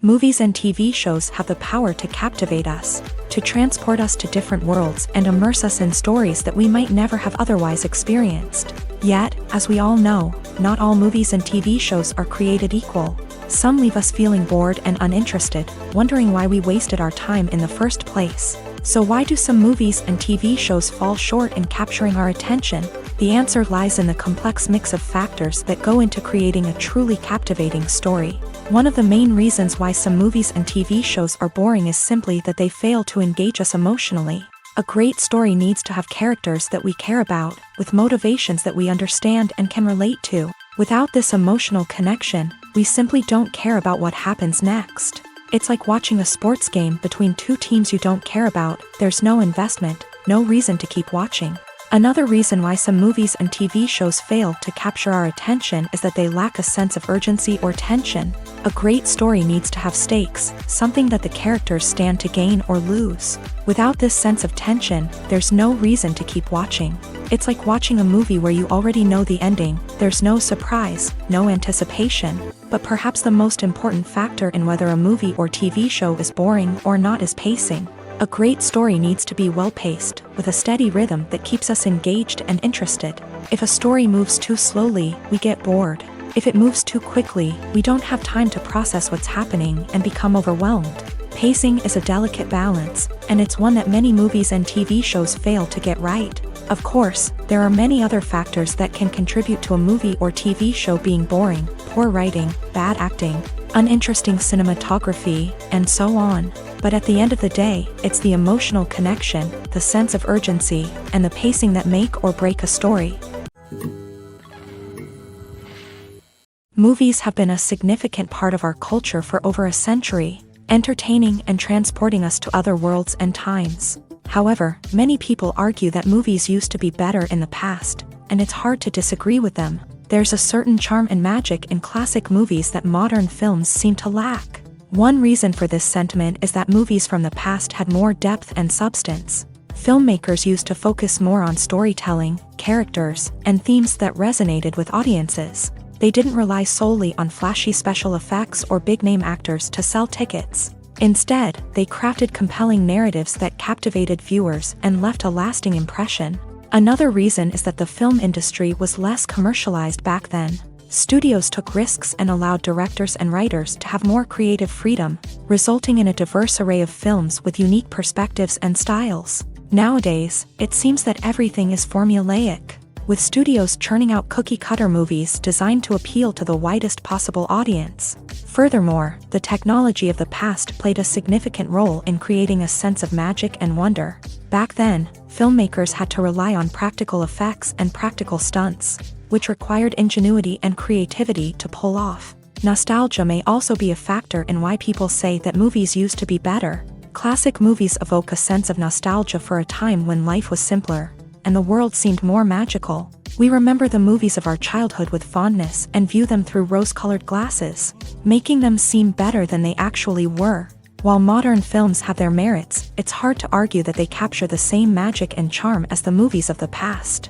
Movies and TV shows have the power to captivate us, to transport us to different worlds and immerse us in stories that we might never have otherwise experienced. Yet, as we all know, not all movies and TV shows are created equal. Some leave us feeling bored and uninterested, wondering why we wasted our time in the first place. So why do some movies and TV shows fall short in capturing our attention? The answer lies in the complex mix of factors that go into creating a truly captivating story. One of the main reasons why some movies and TV shows are boring is simply that they fail to engage us emotionally. A great story needs to have characters that we care about, with motivations that we understand and can relate to. Without this emotional connection, we simply don't care about what happens next. It's like watching a sports game between two teams you don't care about. There's no investment, no reason to keep watching. Another reason why some movies and TV shows fail to capture our attention is that they lack a sense of urgency or tension. A great story needs to have stakes, something that the characters stand to gain or lose. Without this sense of tension, there's no reason to keep watching. It's like watching a movie where you already know the ending, there's no surprise, no anticipation. But perhaps the most important factor in whether a movie or TV show is boring or not is pacing. A great story needs to be well-paced, with a steady rhythm that keeps us engaged and interested. If a story moves too slowly, we get bored. If it moves too quickly, we don't have time to process what's happening and become overwhelmed. Pacing is a delicate balance, and it's one that many movies and TV shows fail to get right. Of course, there are many other factors that can contribute to a movie or TV show being boring: poor writing, bad acting, uninteresting cinematography, and so on. But at the end of the day, it's the emotional connection, the sense of urgency, and the pacing that make or break a story. Movies have been a significant part of our culture for over a century, entertaining and transporting us to other worlds and times. However, many people argue that movies used to be better in the past, and it's hard to disagree with them. There's a certain charm and magic in classic movies that modern films seem to lack. One reason for this sentiment is that movies from the past had more depth and substance. Filmmakers used to focus more on storytelling, characters, and themes that resonated with audiences. They didn't rely solely on flashy special effects or big-name actors to sell tickets. Instead, they crafted compelling narratives that captivated viewers and left a lasting impression. Another reason is that the film industry was less commercialized back then. Studios took risks and allowed directors and writers to have more creative freedom, resulting in a diverse array of films with unique perspectives and styles. Nowadays, it seems that everything is formulaic, with studios churning out cookie-cutter movies designed to appeal to the widest possible audience. Furthermore, the technology of the past played a significant role in creating a sense of magic and wonder. Back then, filmmakers had to rely on practical effects and practical stunts, which required ingenuity and creativity to pull off. Nostalgia may also be a factor in why people say that movies used to be better. Classic movies evoke a sense of nostalgia for a time when life was simpler, and the world seemed more magical. We remember the movies of our childhood with fondness and view them through rose-colored glasses, making them seem better than they actually were. While modern films have their merits, it's hard to argue that they capture the same magic and charm as the movies of the past.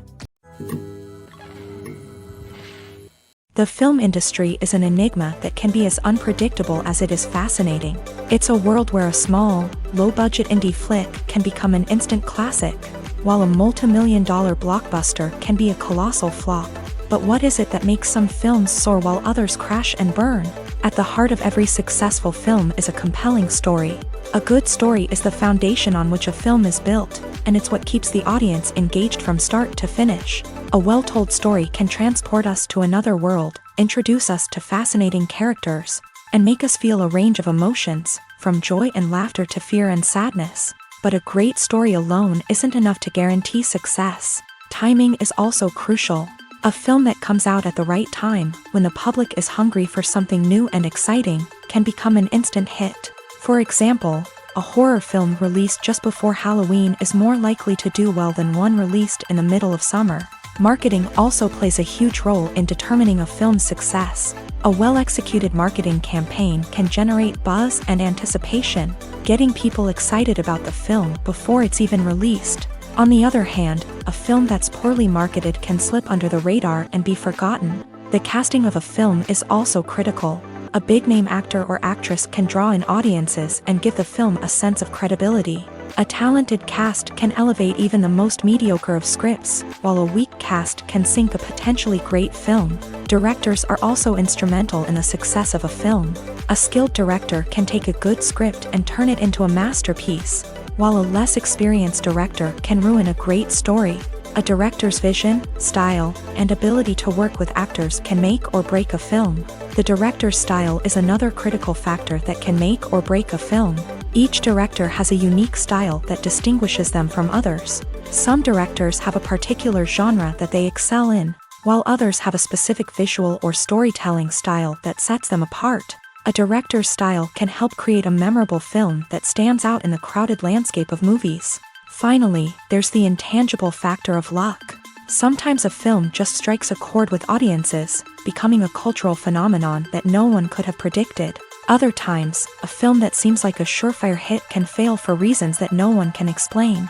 The film industry is an enigma that can be as unpredictable as it is fascinating. It's a world where a small, low-budget indie flick can become an instant classic, while a multi-million-dollar blockbuster can be a colossal flop. But what is it that makes some films soar while others crash and burn? At the heart of every successful film is a compelling story. A good story is the foundation on which a film is built, and it's what keeps the audience engaged from start to finish. A well-told story can transport us to another world, introduce us to fascinating characters, and make us feel a range of emotions, from joy and laughter to fear and sadness. But a great story alone isn't enough to guarantee success. Timing is also crucial. A film that comes out at the right time, when the public is hungry for something new and exciting, can become an instant hit. For example, a horror film released just before Halloween is more likely to do well than one released in the middle of summer. Marketing also plays a huge role in determining a film's success. A well-executed marketing campaign can generate buzz and anticipation, getting people excited about the film before it's even released. On the other hand, a film that's poorly marketed can slip under the radar and be forgotten. The casting of a film is also critical. A big-name actor or actress can draw in audiences and give the film a sense of credibility. A talented cast can elevate even the most mediocre of scripts, while a weak cast can sink a potentially great film. Directors are also instrumental in the success of a film. A skilled director can take a good script and turn it into a masterpiece, while a less experienced director can ruin a great story. A director's vision, style, and ability to work with actors can make or break a film. The director's style is another critical factor that can make or break a film. Each director has a unique style that distinguishes them from others. Some directors have a particular genre that they excel in, while others have a specific visual or storytelling style that sets them apart. A director's style can help create a memorable film that stands out in the crowded landscape of movies. Finally, there's the intangible factor of luck. Sometimes a film just strikes a chord with audiences, becoming a cultural phenomenon that no one could have predicted. Other times, a film that seems like a surefire hit can fail for reasons that no one can explain.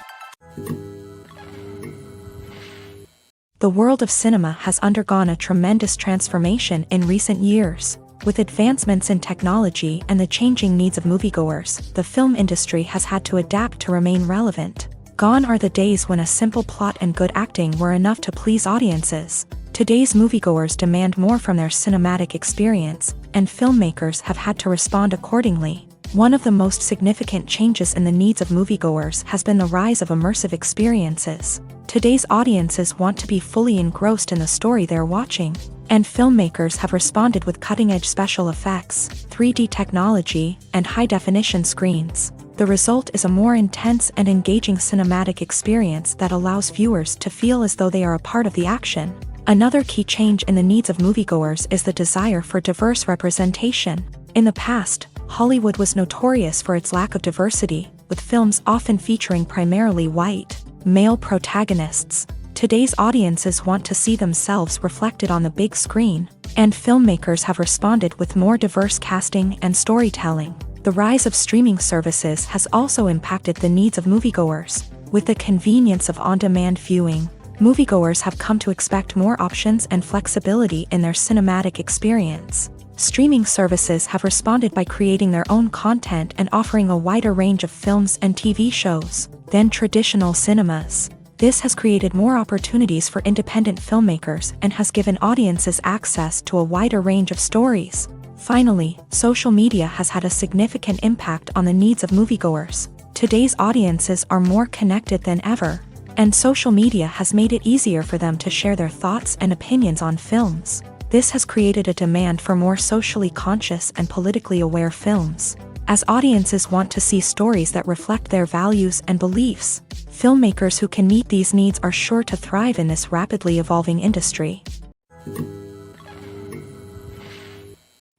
The world of cinema has undergone a tremendous transformation in recent years. With advancements in technology and the changing needs of moviegoers, the film industry has had to adapt to remain relevant. Gone are the days when a simple plot and good acting were enough to please audiences. Today's moviegoers demand more from their cinematic experience, and filmmakers have had to respond accordingly. One of the most significant changes in the needs of moviegoers has been the rise of immersive experiences. Today's audiences want to be fully engrossed in the story they're watching, and filmmakers have responded with cutting-edge special effects, 3D technology, and high-definition screens. The result is a more intense and engaging cinematic experience that allows viewers to feel as though they are a part of the action. Another key change in the needs of moviegoers is the desire for diverse representation. In the past, Hollywood was notorious for its lack of diversity, with films often featuring primarily white, male protagonists. Today's audiences want to see themselves reflected on the big screen, and filmmakers have responded with more diverse casting and storytelling. The rise of streaming services has also impacted the needs of moviegoers. With the convenience of on-demand viewing, moviegoers have come to expect more options and flexibility in their cinematic experience. Streaming services have responded by creating their own content and offering a wider range of films and TV shows than traditional cinemas. This has created more opportunities for independent filmmakers and has given audiences access to a wider range of stories. Finally, social media has had a significant impact on the needs of moviegoers. Today's audiences are more connected than ever, and social media has made it easier for them to share their thoughts and opinions on films. This has created a demand for more socially conscious and politically aware films. As audiences want to see stories that reflect their values and beliefs, filmmakers who can meet these needs are sure to thrive in this rapidly evolving industry.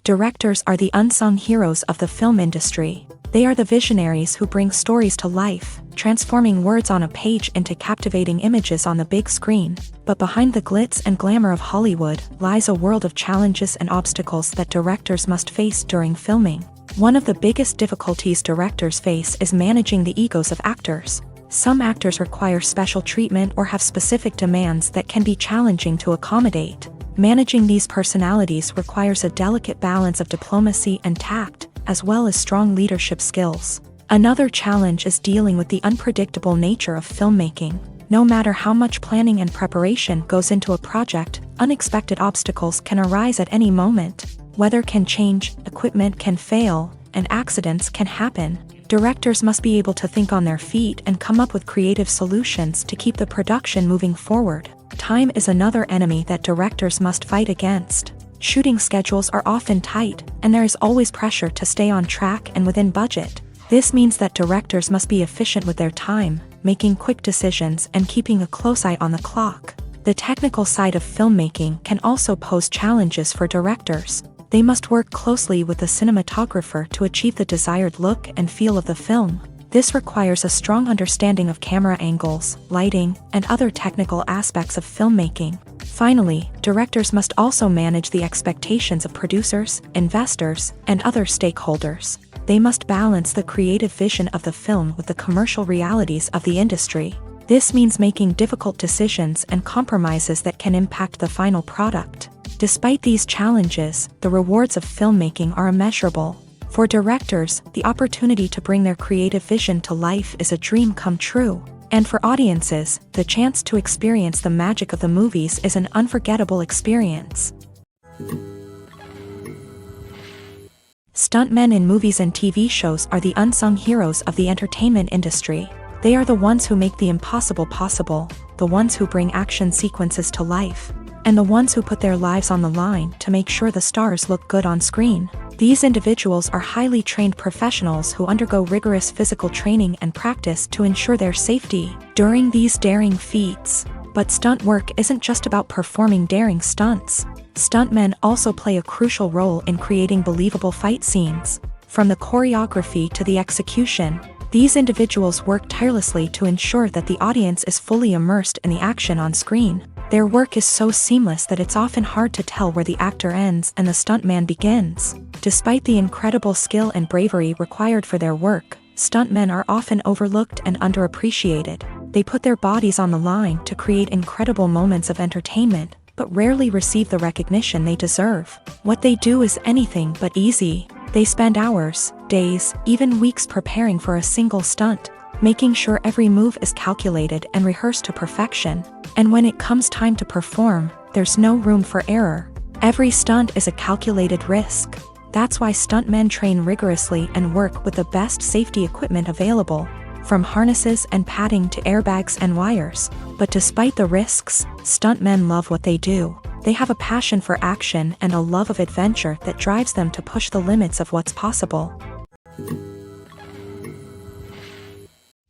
Directors are the unsung heroes of the film industry. They are the visionaries who bring stories to life, transforming words on a page into captivating images on the big screen. But behind the glitz and glamour of Hollywood lies a world of challenges and obstacles that directors must face during filming. One of the biggest difficulties directors face is managing the egos of actors. Some actors require special treatment or have specific demands that can be challenging to accommodate. Managing these personalities requires a delicate balance of diplomacy and tact, as well as strong leadership skills. Another challenge is dealing with the unpredictable nature of filmmaking. No matter how much planning and preparation goes into a project, unexpected obstacles can arise at any moment. Weather can change, equipment can fail, and accidents can happen. Directors must be able to think on their feet and come up with creative solutions to keep the production moving forward. Time is another enemy that directors must fight against. Shooting schedules are often tight, and there is always pressure to stay on track and within budget. This means that directors must be efficient with their time, making quick decisions and keeping a close eye on the clock. The technical side of filmmaking can also pose challenges for directors. They must work closely with the cinematographer to achieve the desired look and feel of the film. This requires a strong understanding of camera angles, lighting, and other technical aspects of filmmaking. Finally, directors must also manage the expectations of producers, investors, and other stakeholders. They must balance the creative vision of the film with the commercial realities of the industry. This means making difficult decisions and compromises that can impact the final product. Despite these challenges, the rewards of filmmaking are immeasurable. For directors, the opportunity to bring their creative vision to life is a dream come true. And for audiences, the chance to experience the magic of the movies is an unforgettable experience. Stuntmen in movies and TV shows are the unsung heroes of the entertainment industry. They are the ones who make the impossible possible, the ones who bring action sequences to life, and the ones who put their lives on the line to make sure the stars look good on screen. These individuals are highly trained professionals who undergo rigorous physical training and practice to ensure their safety during these daring feats. But stunt work isn't just about performing daring stunts. Stuntmen also play a crucial role in creating believable fight scenes. From the choreography to the execution, These individuals work tirelessly to ensure that the audience is fully immersed in the action on screen. Their work is so seamless that it's often hard to tell where the actor ends and the stuntman begins. Despite the incredible skill and bravery required for their work, stuntmen are often overlooked and underappreciated. They put their bodies on the line to create incredible moments of entertainment, but rarely receive the recognition they deserve. What they do is anything but easy. They spend hours, days, even weeks preparing for a single stunt, making sure every move is calculated and rehearsed to perfection. And when it comes time to perform, there's no room for error. Every stunt is a calculated risk. That's why stuntmen train rigorously and work with the best safety equipment available, from harnesses and padding to airbags and wires. But despite the risks, stuntmen love what they do. They have a passion for action and a love of adventure that drives them to push the limits of what's possible.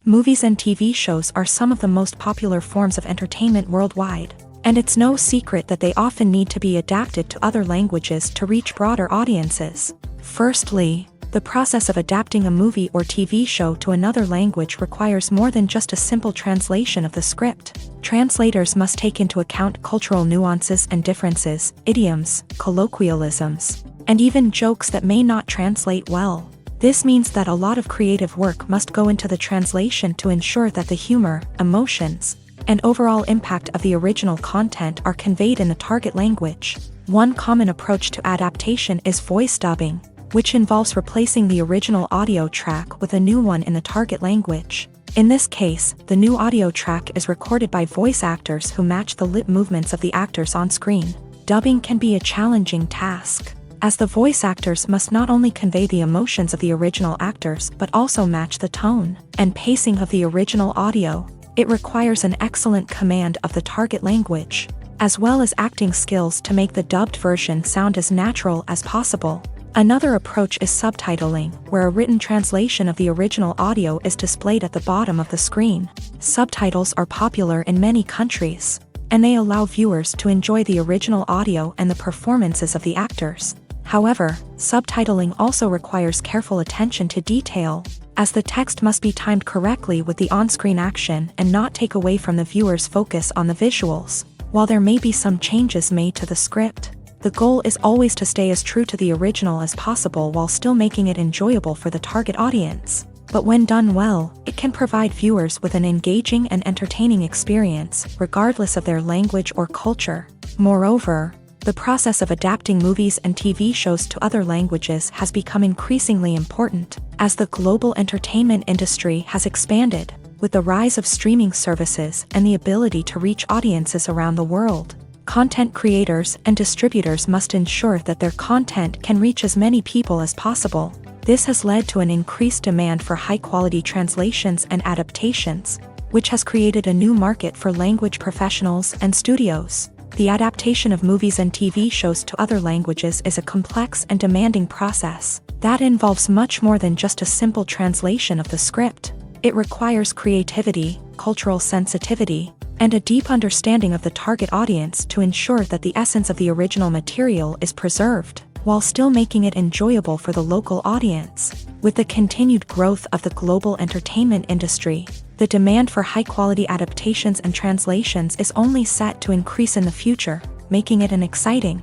Movies and TV shows are some of the most popular forms of entertainment worldwide, and it's no secret that they often need to be adapted to other languages to reach broader audiences. Firstly, the process of adapting a movie or TV show to another language requires more than just a simple translation of the script. Translators must take into account cultural nuances and differences, idioms, colloquialisms, and even jokes that may not translate well. This means that a lot of creative work must go into the translation to ensure that the humor, emotions, and overall impact of the original content are conveyed in the target language. One common approach to adaptation is voice dubbing, which involves replacing the original audio track with a new one in the target language. In this case, the new audio track is recorded by voice actors who match the lip movements of the actors on screen. Dubbing can be a challenging task, as the voice actors must not only convey the emotions of the original actors but also match the tone and pacing of the original audio. It requires an excellent command of the target language, as well as acting skills to make the dubbed version sound as natural as possible. Another approach is subtitling, where a written translation of the original audio is displayed at the bottom of the screen. Subtitles are popular in many countries, and they allow viewers to enjoy the original audio and the performances of the actors. However, subtitling also requires careful attention to detail, as the text must be timed correctly with the on-screen action and not take away from the viewer's focus on the visuals. While there may be some changes made to the script, the goal is always to stay as true to the original as possible while still making it enjoyable for the target audience. But when done well, it can provide viewers with an engaging and entertaining experience, regardless of their language or culture. Moreover, the process of adapting movies and TV shows to other languages has become increasingly important, as the global entertainment industry has expanded, with the rise of streaming services and the ability to reach audiences around the world. Content creators and distributors must ensure that their content can reach as many people as possible. This has led to an increased demand for high-quality translations and adaptations, which has created a new market for language professionals and studios. The adaptation of movies and TV shows to other languages is a complex and demanding process that involves much more than just a simple translation of the script. It requires creativity, cultural sensitivity, and a deep understanding of the target audience to ensure that the essence of the original material is preserved, while still making it enjoyable for the local audience. With the continued growth of the global entertainment industry, the demand for high-quality adaptations and translations is only set to increase in the future, making it an exciting.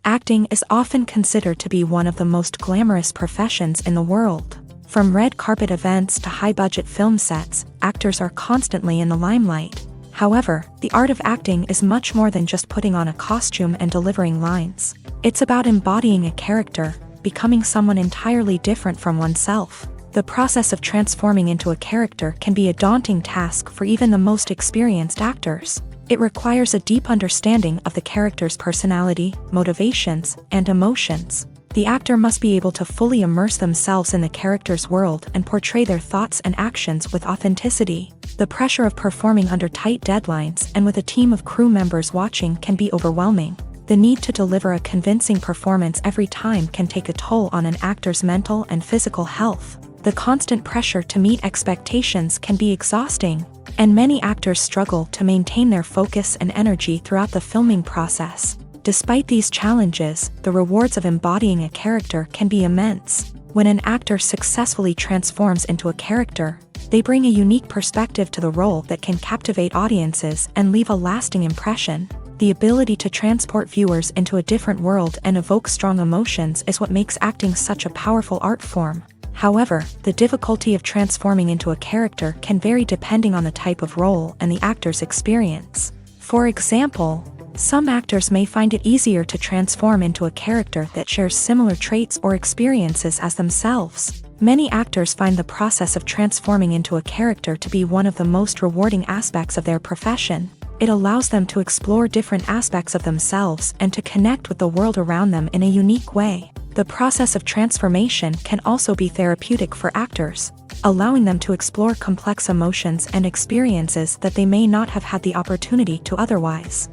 Acting is often considered to be one of the most glamorous professions in the world. From red carpet events to high-budget film sets, actors are constantly in the limelight. However, the art of acting is much more than just putting on a costume and delivering lines. It's about embodying a character, becoming someone entirely different from oneself. The process of transforming into a character can be a daunting task for even the most experienced actors. It requires a deep understanding of the character's personality, motivations, and emotions. The actor must be able to fully immerse themselves in the character's world and portray their thoughts and actions with authenticity. The pressure of performing under tight deadlines and with a team of crew members watching can be overwhelming. The need to deliver a convincing performance every time can take a toll on an actor's mental and physical health. The constant pressure to meet expectations can be exhausting, and many actors struggle to maintain their focus and energy throughout the filming process. Despite these challenges, the rewards of embodying a character can be immense. When an actor successfully transforms into a character, they bring a unique perspective to the role that can captivate audiences and leave a lasting impression. The ability to transport viewers into a different world and evoke strong emotions is what makes acting such a powerful art form. However, the difficulty of transforming into a character can vary depending on the type of role and the actor's experience. For example, some actors may find it easier to transform into a character that shares similar traits or experiences as themselves. Many actors find the process of transforming into a character to be one of the most rewarding aspects of their profession. It allows them to explore different aspects of themselves and to connect with the world around them in a unique way. The process of transformation can also be therapeutic for actors, allowing them to explore complex emotions and experiences that they may not have had the opportunity to otherwise.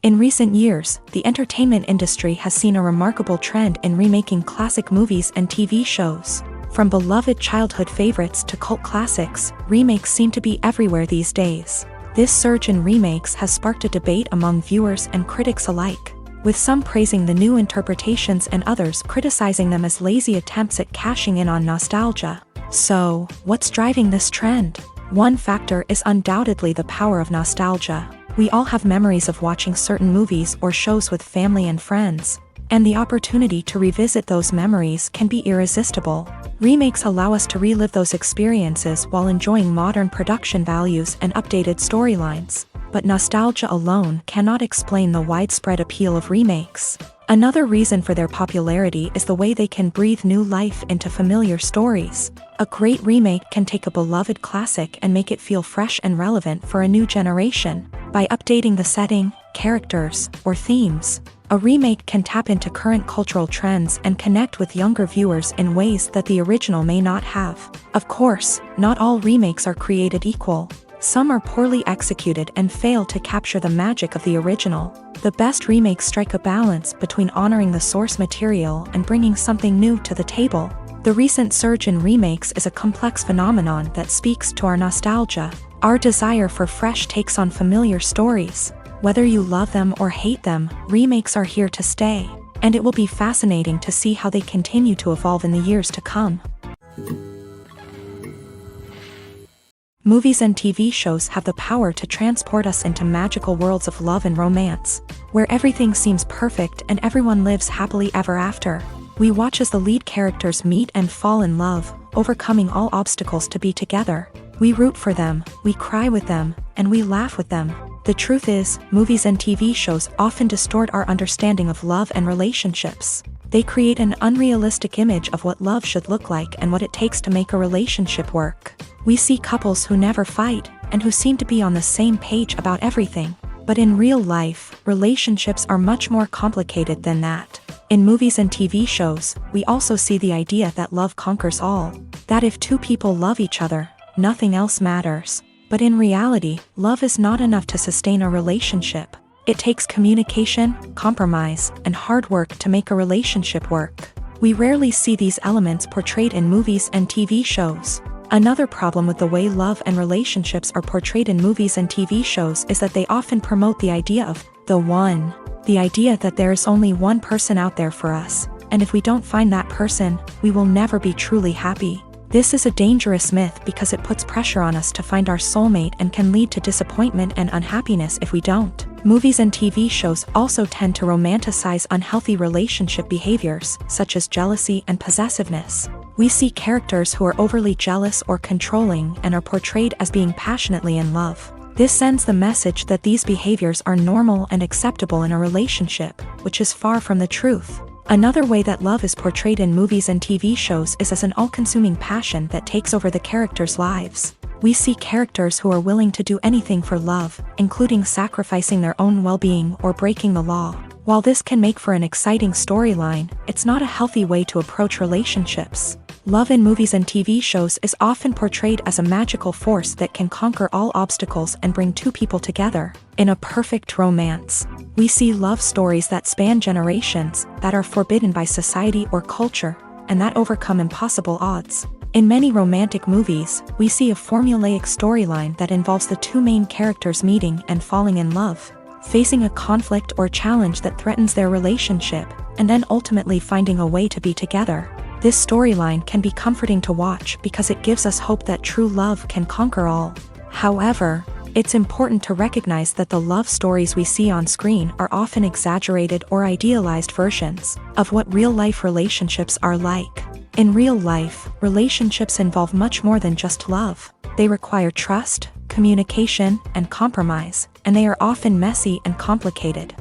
In recent years, the entertainment industry has seen a remarkable trend in remaking classic movies and TV shows. From beloved childhood favorites to cult classics, remakes seem to be everywhere these days. This surge in remakes has sparked a debate among viewers and critics alike, with some praising the new interpretations and others criticizing them as lazy attempts at cashing in on nostalgia. So, what's driving this trend? One factor is undoubtedly the power of nostalgia. We all have memories of watching certain movies or shows with family and friends, and the opportunity to revisit those memories can be irresistible. Remakes allow us to relive those experiences while enjoying modern production values and updated storylines. But nostalgia alone cannot explain the widespread appeal of remakes. Another reason for their popularity is the way they can breathe new life into familiar stories. A great remake can take a beloved classic and make it feel fresh and relevant for a new generation. By updating the setting, characters, or themes, a remake can tap into current cultural trends and connect with younger viewers in ways that the original may not have. Of course, not all remakes are created equal. Some are poorly executed and fail to capture the magic of the original. The best remakes strike a balance between honoring the source material and bringing something new to the table. The recent surge in remakes is a complex phenomenon that speaks to our nostalgia, our desire for fresh takes on familiar stories. Whether you love them or hate them, remakes are here to stay, and it will be fascinating to see how they continue to evolve in the years to come. Movies and TV shows have the power to transport us into magical worlds of love and romance, where everything seems perfect and everyone lives happily ever after. We watch as the lead characters meet and fall in love, overcoming all obstacles to be together. We root for them, we cry with them, and we laugh with them. The truth is, movies and TV shows often distort our understanding of love and relationships. They create an unrealistic image of what love should look like and what it takes to make a relationship work. We see couples who never fight, and who seem to be on the same page about everything. But in real life, relationships are much more complicated than that. In movies and TV shows, we also see the idea that love conquers all. That if two people love each other, nothing else matters. But in reality, love is not enough to sustain a relationship. It takes communication, compromise, and hard work to make a relationship work. We rarely see these elements portrayed in movies and TV shows. Another problem with the way love and relationships are portrayed in movies and TV shows is that they often promote the idea of the one. The idea that there is only one person out there for us, and if we don't find that person, we will never be truly happy. This is a dangerous myth because it puts pressure on us to find our soulmate and can lead to disappointment and unhappiness if we don't. Movies and TV shows also tend to romanticize unhealthy relationship behaviors, such as jealousy and possessiveness. We see characters who are overly jealous or controlling and are portrayed as being passionately in love. This sends the message that these behaviors are normal and acceptable in a relationship, which is far from the truth. Another way that love is portrayed in movies and TV shows is as an all-consuming passion that takes over the characters' lives. We see characters who are willing to do anything for love, including sacrificing their own well-being or breaking the law. While this can make for an exciting storyline, it's not a healthy way to approach relationships. Love in movies and TV shows is often portrayed as a magical force that can conquer all obstacles and bring two people together. In a perfect romance, we see love stories that span generations, that are forbidden by society or culture, and that overcome impossible odds. In many romantic movies, we see a formulaic storyline that involves the two main characters meeting and falling in love. facing a conflict or challenge that threatens their relationship, and then ultimately finding a way to be together. This storyline can be comforting to watch because it gives us hope that true love can conquer all. However, it's important to recognize that the love stories we see on screen are often exaggerated or idealized versions of what real-life relationships are like. In real life, relationships involve much more than just love. They require trust, communication, and compromise, and they are often messy and complicated.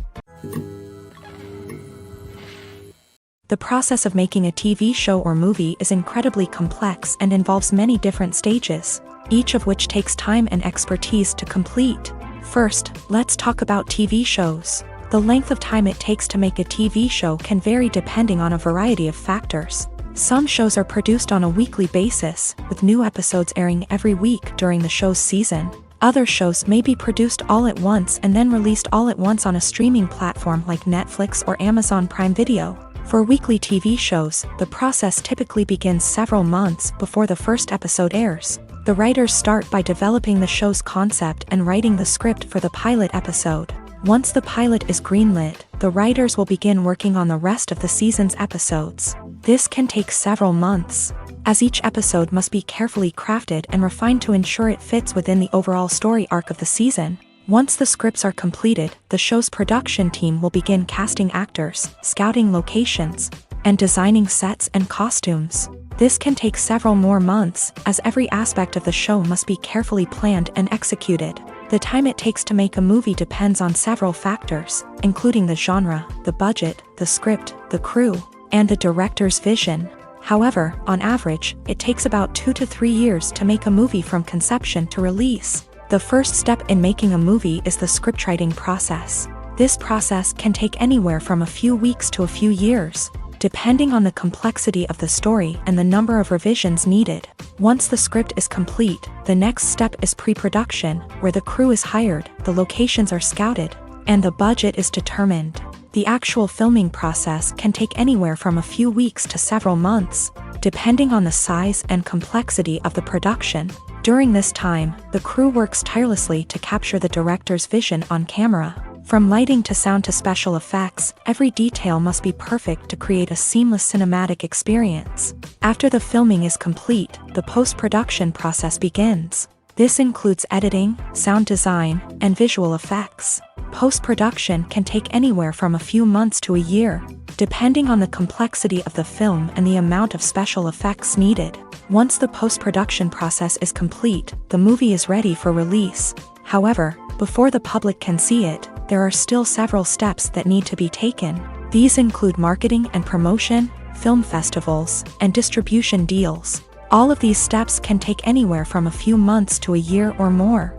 The process of making a TV show or movie is incredibly complex and involves many different stages, each of which takes time and expertise to complete. First, let's talk about TV shows. The length of time it takes to make a TV show can vary depending on a variety of factors. Some shows are produced on a weekly basis, with new episodes airing every week during the show's season. Other shows may be produced all at once and then released all at once on a streaming platform like Netflix or Amazon Prime Video. For weekly TV shows, the process typically begins several months before the first episode airs. The writers start by developing the show's concept and writing the script for the pilot episode. Once the pilot is greenlit, the writers will begin working on the rest of the season's episodes. This can take several months, as each episode must be carefully crafted and refined to ensure it fits within the overall story arc of the season. Once the scripts are completed, the show's production team will begin casting actors, scouting locations, and designing sets and costumes. This can take several more months, as every aspect of the show must be carefully planned and executed. The time it takes to make a movie depends on several factors, including the genre, the budget, the script, the crew, and the director's vision. However, on average, it takes about 2 to 3 years to make a movie from conception to release. The first step in making a movie is the scriptwriting process. This process can take anywhere from a few weeks to a few years, depending on the complexity of the story and the number of revisions needed. Once the script is complete, the next step is pre-production, where the crew is hired, the locations are scouted, and the budget is determined. The actual filming process can take anywhere from a few weeks to several months, depending on the size and complexity of the production. During this time, the crew works tirelessly to capture the director's vision on camera. From lighting to sound to special effects, every detail must be perfect to create a seamless cinematic experience. After the filming is complete, the post-production process begins. This includes editing, sound design, and visual effects. Post-production can take anywhere from a few months to a year, depending on the complexity of the film and the amount of special effects needed. Once the post-production process is complete, the movie is ready for release. However, before the public can see it, there are still several steps that need to be taken. These include marketing and promotion, film festivals, and distribution deals. All of these steps can take anywhere from a few months to a year or more.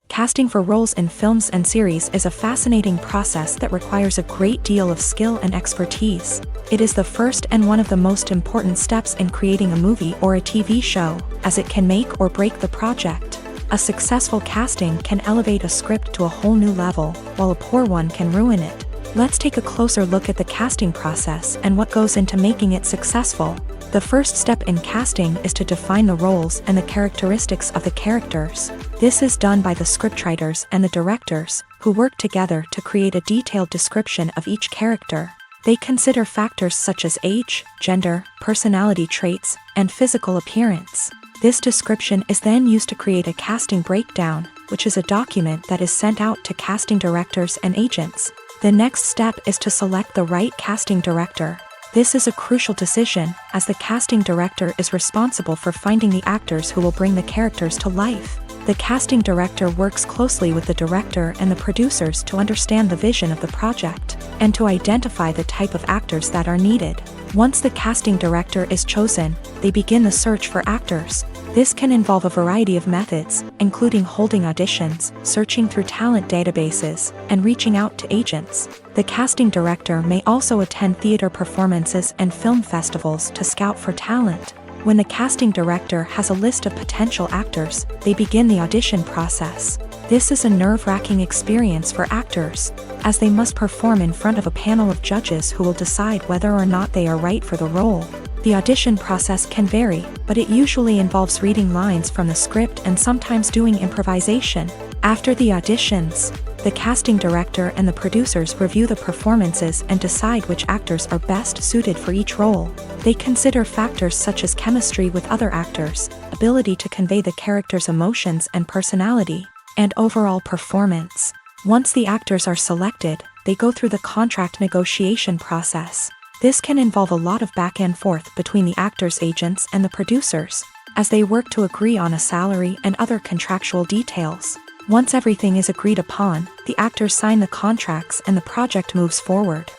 Casting for roles in films and series is a fascinating process that requires a great deal of skill and expertise. It is the first and one of the most important steps in creating a movie or a TV show, as it can make or break the project. A successful casting can elevate a script to a whole new level, while a poor one can ruin it. Let's take a closer look at the casting process and what goes into making it successful. The first step in casting is to define the roles and the characteristics of the characters. This is done by the scriptwriters and the directors, who work together to create a detailed description of each character. They consider factors such as age, gender, personality traits, and physical appearance. This description is then used to create a casting breakdown, which is a document that is sent out to casting directors and agents. The next step is to select the right casting director. This is a crucial decision, as the casting director is responsible for finding the actors who will bring the characters to life. The casting director works closely with the director and the producers to understand the vision of the project, and to identify the type of actors that are needed. Once the casting director is chosen, they begin the search for actors. This can involve a variety of methods, including holding auditions, searching through talent databases, and reaching out to agents. The casting director may also attend theater performances and film festivals to scout for talent. When the casting director has a list of potential actors, they begin the audition process. This is a nerve-wracking experience for actors, as they must perform in front of a panel of judges who will decide whether or not they are right for the role. The audition process can vary, but it usually involves reading lines from the script and sometimes doing improvisation. After the auditions, the casting director and the producers review the performances and decide which actors are best suited for each role. They consider factors such as chemistry with other actors, ability to convey the character's emotions and personality, and overall performance. Once the actors are selected, they go through the contract negotiation process. This can involve a lot of back and forth between the actors' agents and the producers, as they work to agree on a salary and other contractual details. Once everything is agreed upon, the actors sign the contracts and the project moves forward.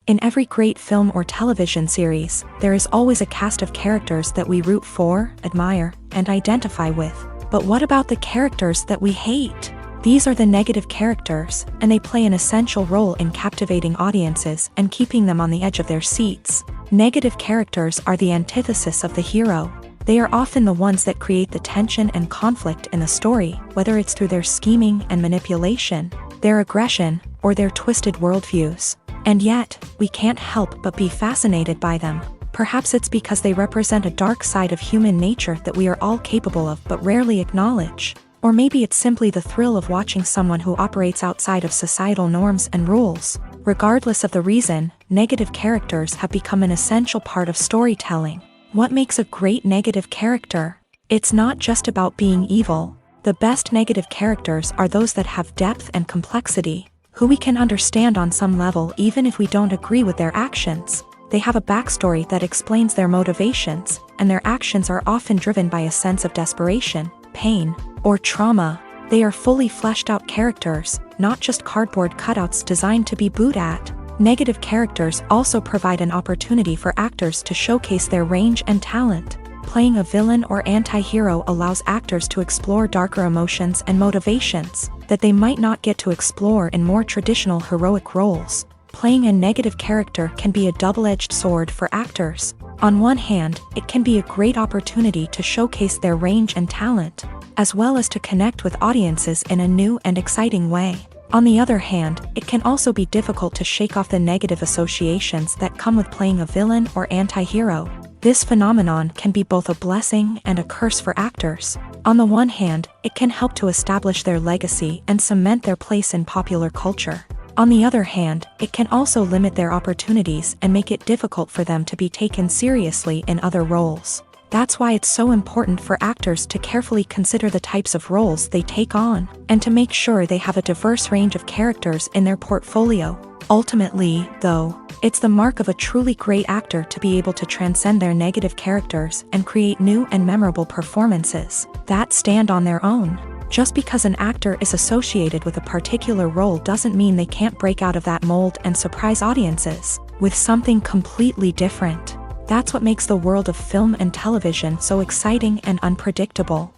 In every great film or television series, there is always a cast of characters that we root for, admire, and identify with. But what about the characters that we hate? These are the negative characters, and they play an essential role in captivating audiences and keeping them on the edge of their seats. Negative characters are the antithesis of the hero. They are often the ones that create the tension and conflict in the story, whether it's through their scheming and manipulation, their aggression, or their twisted worldviews. And yet, we can't help but be fascinated by them. Perhaps it's because they represent a dark side of human nature that we are all capable of but rarely acknowledge. Or maybe it's simply the thrill of watching someone who operates outside of societal norms and rules. Regardless of the reason, negative characters have become an essential part of storytelling. What makes a great negative character? It's not just about being evil. The best negative characters are those that have depth and complexity, who we can understand on some level even if we don't agree with their actions. They have a backstory that explains their motivations, and their actions are often driven by a sense of desperation, pain, or trauma. They are fully fleshed out characters, not just cardboard cutouts designed to be booed at. Negative characters also provide an opportunity for actors to showcase their range and talent. Playing a villain or anti-hero allows actors to explore darker emotions and motivations that they might not get to explore in more traditional heroic roles. Playing a negative character can be a double-edged sword for actors. On one hand, it can be a great opportunity to showcase their range and talent, as well as to connect with audiences in a new and exciting way. On the other hand, it can also be difficult to shake off the negative associations that come with playing a villain or anti-hero. This phenomenon can be both a blessing and a curse for actors. On the one hand, it can help to establish their legacy and cement their place in popular culture. On the other hand, it can also limit their opportunities and make it difficult for them to be taken seriously in other roles. That's why it's so important for actors to carefully consider the types of roles they take on, and to make sure they have a diverse range of characters in their portfolio. Ultimately, though, it's the mark of a truly great actor to be able to transcend their negative characters and create new and memorable performances that stand on their own. Just because an actor is associated with a particular role doesn't mean they can't break out of that mold and surprise audiences with something completely different. That's what makes the world of film and television so exciting and unpredictable.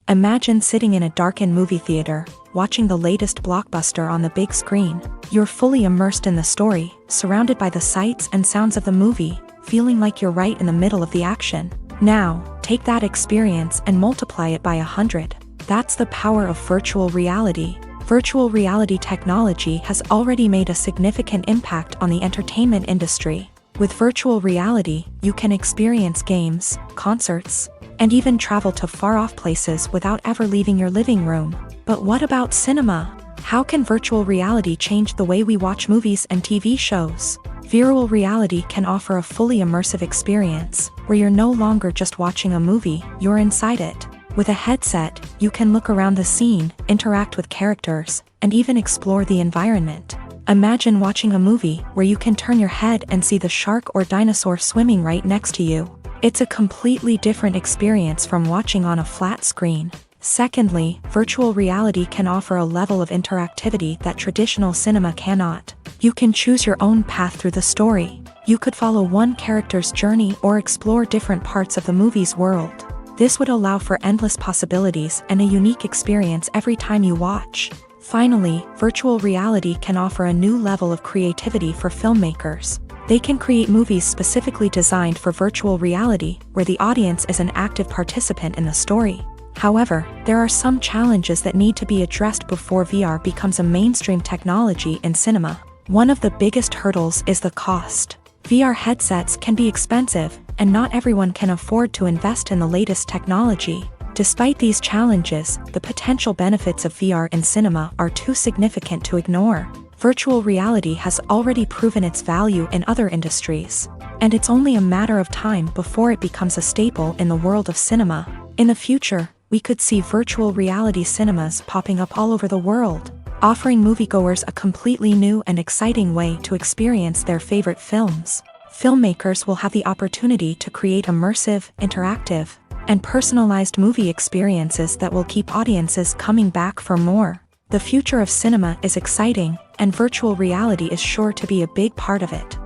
Imagine sitting in a darkened movie theater, watching the latest blockbuster on the big screen. You're fully immersed in the story, surrounded by the sights and sounds of the movie, feeling like you're right in the middle of the action. Now, take that experience and multiply it by 100. That's the power of virtual reality. Virtual reality technology has already made a significant impact on the entertainment industry. With virtual reality, you can experience games, concerts, and even travel to far-off places without ever leaving your living room. But what about cinema? How can virtual reality change the way we watch movies and TV shows? Virtual reality can offer a fully immersive experience, where you're no longer just watching a movie, you're inside it. With a headset, you can look around the scene, interact with characters, and even explore the environment. Imagine watching a movie where you can turn your head and see the shark or dinosaur swimming right next to you. It's a completely different experience from watching on a flat screen. Secondly, virtual reality can offer a level of interactivity that traditional cinema cannot. You can choose your own path through the story. You could follow one character's journey or explore different parts of the movie's world. This would allow for endless possibilities and a unique experience every time you watch. Finally, virtual reality can offer a new level of creativity for filmmakers. They can create movies specifically designed for virtual reality, where the audience is an active participant in the story. However, there are some challenges that need to be addressed before VR becomes a mainstream technology in cinema. One of the biggest hurdles is the cost. VR headsets can be expensive, and not everyone can afford to invest in the latest technology. Despite these challenges, the potential benefits of VR in cinema are too significant to ignore. Virtual reality has already proven its value in other industries, and it's only a matter of time before it becomes a staple in the world of cinema. In the future, we could see virtual reality cinemas popping up all over the world, offering moviegoers a completely new and exciting way to experience their favorite films. Filmmakers will have the opportunity to create immersive, interactive, and personalized movie experiences that will keep audiences coming back for more. The future of cinema is exciting, and virtual reality is sure to be a big part of it.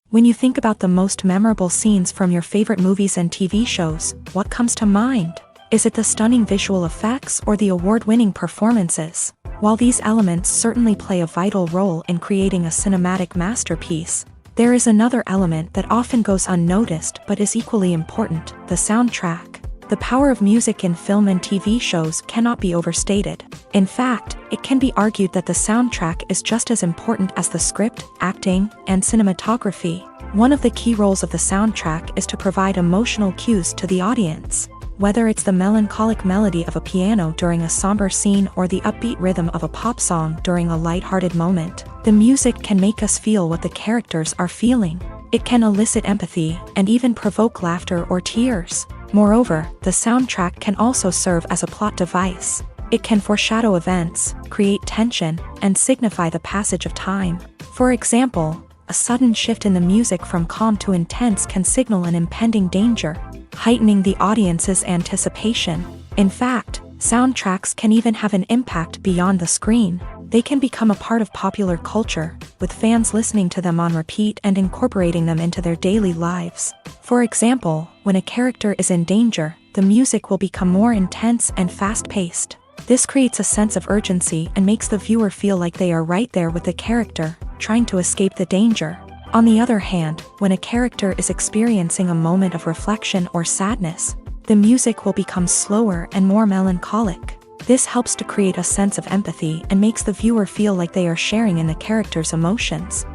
When you think about the most memorable scenes from your favorite movies and TV shows, what comes to mind? Is it the stunning visual effects or the award-winning performances? While these elements certainly play a vital role in creating a cinematic masterpiece, there is another element that often goes unnoticed but is equally important: the soundtrack. The power of music in film and TV shows cannot be overstated. In fact, it can be argued that the soundtrack is just as important as the script, acting, and cinematography. One of the key roles of the soundtrack is to provide emotional cues to the audience. Whether it's the melancholic melody of a piano during a somber scene or the upbeat rhythm of a pop song during a light-hearted moment, the music can make us feel what the characters are feeling. It can elicit empathy and even provoke laughter or tears. Moreover, the soundtrack can also serve as a plot device. It can foreshadow events, create tension, and signify the passage of time. For example, a sudden shift in the music from calm to intense can signal an impending danger, heightening the audience's anticipation. In fact, soundtracks can even have an impact beyond the screen. They can become a part of popular culture, with fans listening to them on repeat and incorporating them into their daily lives. For example, when a character is in danger, the music will become more intense and fast-paced. This creates a sense of urgency and makes the viewer feel like they are right there with the character, trying to escape the danger. On the other hand, when a character is experiencing a moment of reflection or sadness, the music will become slower and more melancholic. This helps to create a sense of empathy and makes the viewer feel like they are sharing in the character's emotions.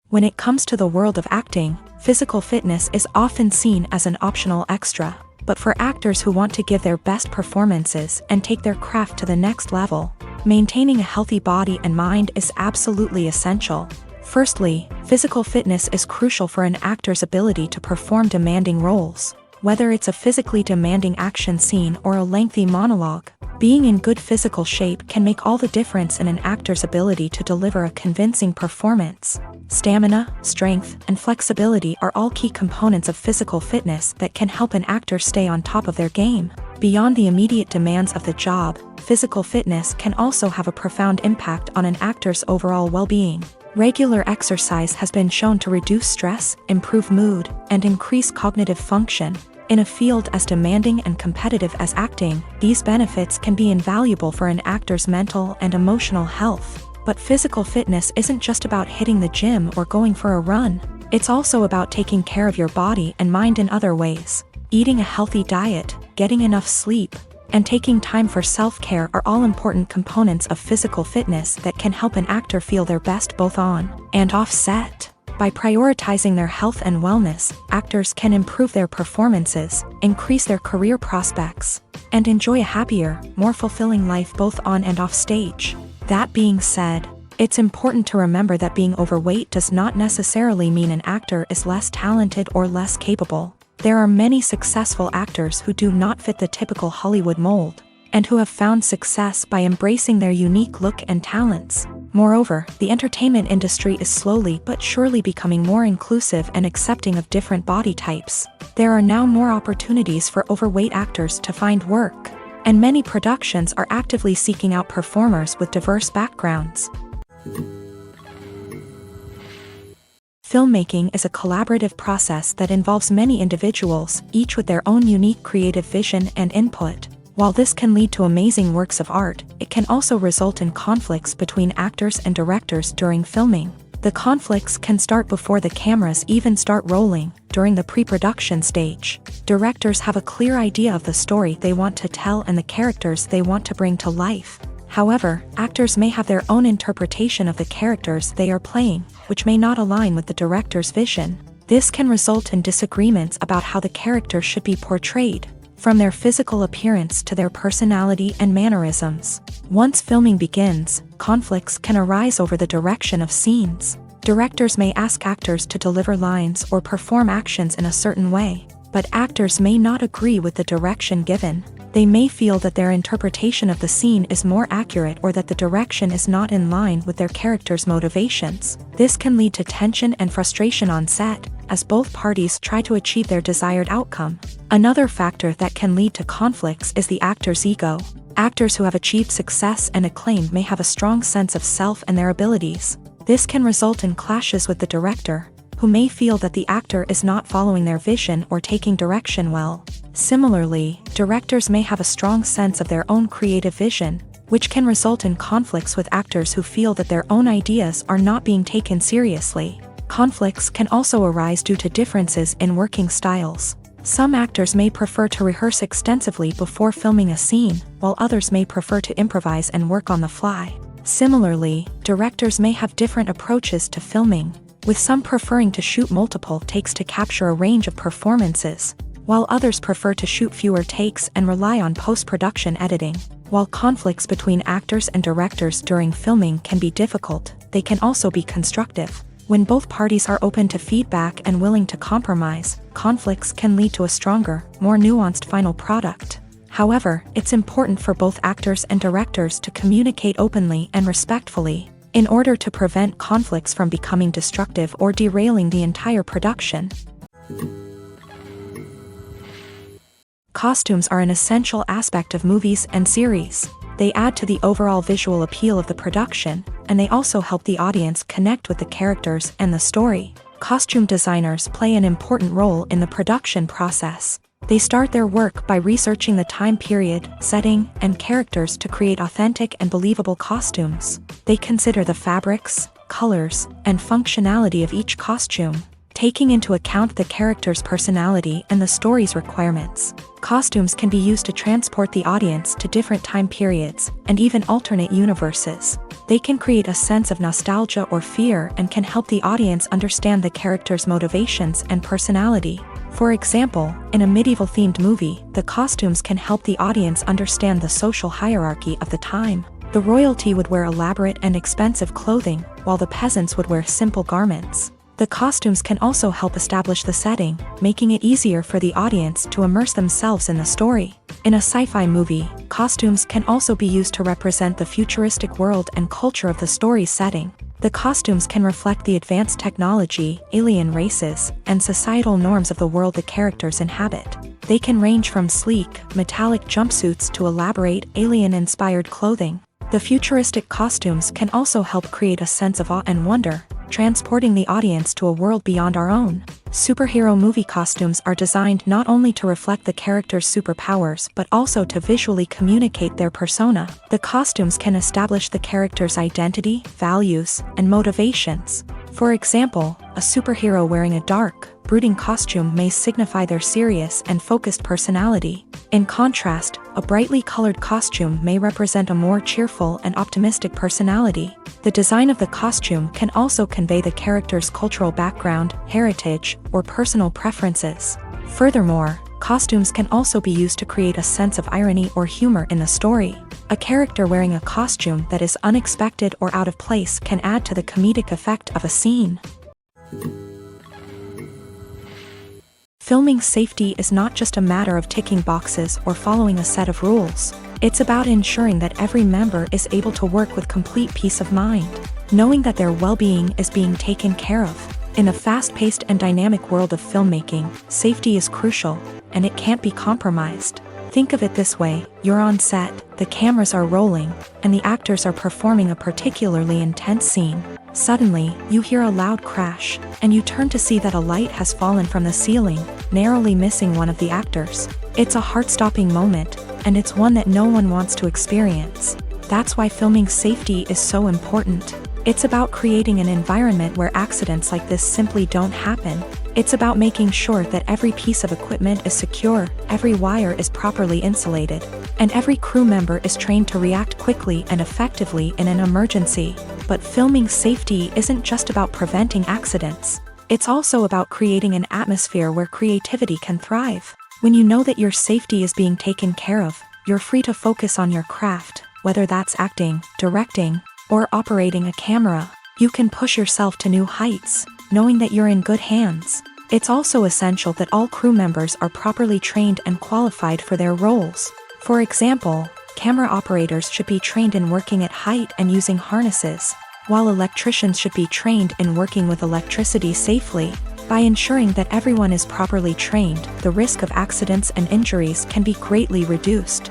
When it comes to the world of acting, physical fitness is often seen as an optional extra. But for actors who want to give their best performances and take their craft to the next level, maintaining a healthy body and mind is absolutely essential. Firstly, physical fitness is crucial for an actor's ability to perform demanding roles. Whether it's a physically demanding action scene or a lengthy monologue, being in good physical shape can make all the difference in an actor's ability to deliver a convincing performance. Stamina, strength, and flexibility are all key components of physical fitness that can help an actor stay on top of their game. Beyond the immediate demands of the job, physical fitness can also have a profound impact on an actor's overall well-being. Regular exercise has been shown to reduce stress, improve mood, and increase cognitive function. In a field as demanding and competitive as acting, these benefits can be invaluable for an actor's mental and emotional health. But physical fitness isn't just about hitting the gym or going for a run. It's also about taking care of your body and mind in other ways. Eating a healthy diet, getting enough sleep, and taking time for self-care are all important components of physical fitness that can help an actor feel their best both on and off set. By prioritizing their health and wellness, actors can improve their performances, increase their career prospects, and enjoy a happier, more fulfilling life both on and off stage. That being said, it's important to remember that being overweight does not necessarily mean an actor is less talented or less capable. There are many successful actors who do not fit the typical Hollywood mold, and who have found success by embracing their unique look and talents. Moreover, the entertainment industry is slowly but surely becoming more inclusive and accepting of different body types. There are now more opportunities for overweight actors to find work, and many productions are actively seeking out performers with diverse backgrounds. Filmmaking is a collaborative process that involves many individuals, each with their own unique creative vision and input. While this can lead to amazing works of art, it can also result in conflicts between actors and directors during filming. The conflicts can start before the cameras even start rolling, during the pre-production stage. Directors have a clear idea of the story they want to tell and the characters they want to bring to life. However, actors may have their own interpretation of the characters they are playing, which may not align with the director's vision. This can result in disagreements about how the character should be portrayed, from their physical appearance to their personality and mannerisms. Once filming begins, conflicts can arise over the direction of scenes. Directors may ask actors to deliver lines or perform actions in a certain way, but actors may not agree with the direction given. They may feel that their interpretation of the scene is more accurate or that the direction is not in line with their character's motivations. This can lead to tension and frustration on set, as both parties try to achieve their desired outcome. Another factor that can lead to conflicts is the actor's ego. Actors who have achieved success and acclaim may have a strong sense of self and their abilities. This can result in clashes with the director, who may feel that the actor is not following their vision or taking direction well. Similarly, directors may have a strong sense of their own creative vision, which can result in conflicts with actors who feel that their own ideas are not being taken seriously. Conflicts can also arise due to differences in working styles. Some actors may prefer to rehearse extensively before filming a scene, while others may prefer to improvise and work on the fly. Similarly, directors may have different approaches to filming, with some preferring to shoot multiple takes to capture a range of performances, while others prefer to shoot fewer takes and rely on post-production editing. While conflicts between actors and directors during filming can be difficult, they can also be constructive. When both parties are open to feedback and willing to compromise, conflicts can lead to a stronger, more nuanced final product. However, it's important for both actors and directors to communicate openly and respectfully, in order to prevent conflicts from becoming destructive or derailing the entire production. Costumes are an essential aspect of movies and series. They add to the overall visual appeal of the production, and they also help the audience connect with the characters and the story. Costume designers play an important role in the production process. They start their work by researching the time period, setting, and characters to create authentic and believable costumes. They consider the fabrics, colors, and functionality of each costume, taking into account the character's personality and the story's requirements. Costumes can be used to transport the audience to different time periods, and even alternate universes. They can create a sense of nostalgia or fear and can help the audience understand the character's motivations and personality. For example, in a medieval-themed movie, the costumes can help the audience understand the social hierarchy of the time. The royalty would wear elaborate and expensive clothing, while the peasants would wear simple garments. The costumes can also help establish the setting, making it easier for the audience to immerse themselves in the story. In a sci-fi movie, costumes can also be used to represent the futuristic world and culture of the story's setting. The costumes can reflect the advanced technology, alien races, and societal norms of the world the characters inhabit. They can range from sleek, metallic jumpsuits to elaborate, alien-inspired clothing. The futuristic costumes can also help create a sense of awe and wonder, transporting the audience to a world beyond our own. Superhero movie costumes are designed not only to reflect the character's superpowers but also to visually communicate their persona. The costumes can establish the character's identity, values, and motivations. For example, a superhero wearing a dark, brooding costume may signify their serious and focused personality. In contrast, a brightly colored costume may represent a more cheerful and optimistic personality. The design of the costume can also convey the character's cultural background, heritage, or personal preferences. Furthermore, costumes can also be used to create a sense of irony or humor in the story. A character wearing a costume that is unexpected or out of place can add to the comedic effect of a scene. Filming safety is not just a matter of ticking boxes or following a set of rules. It's about ensuring that every member is able to work with complete peace of mind, knowing that their well-being is being taken care of. In a fast-paced and dynamic world of filmmaking, safety is crucial, and it can't be compromised. Think of it this way: you're on set, the cameras are rolling, and the actors are performing a particularly intense scene. Suddenly, you hear a loud crash, and you turn to see that a light has fallen from the ceiling, narrowly missing one of the actors. It's a heart-stopping moment, and it's one that no one wants to experience. That's why filming safety is so important. It's about creating an environment where accidents like this simply don't happen. It's about making sure that every piece of equipment is secure, every wire is properly insulated, and every crew member is trained to react quickly and effectively in an emergency. But filming safety isn't just about preventing accidents. It's also about creating an atmosphere where creativity can thrive. When you know that your safety is being taken care of, you're free to focus on your craft, whether that's acting, directing, or operating a camera. You can push yourself to new heights, knowing that you're in good hands. It's also essential that all crew members are properly trained and qualified for their roles. For example, camera operators should be trained in working at height and using harnesses, while electricians should be trained in working with electricity safely. By ensuring that everyone is properly trained, the risk of accidents and injuries can be greatly reduced.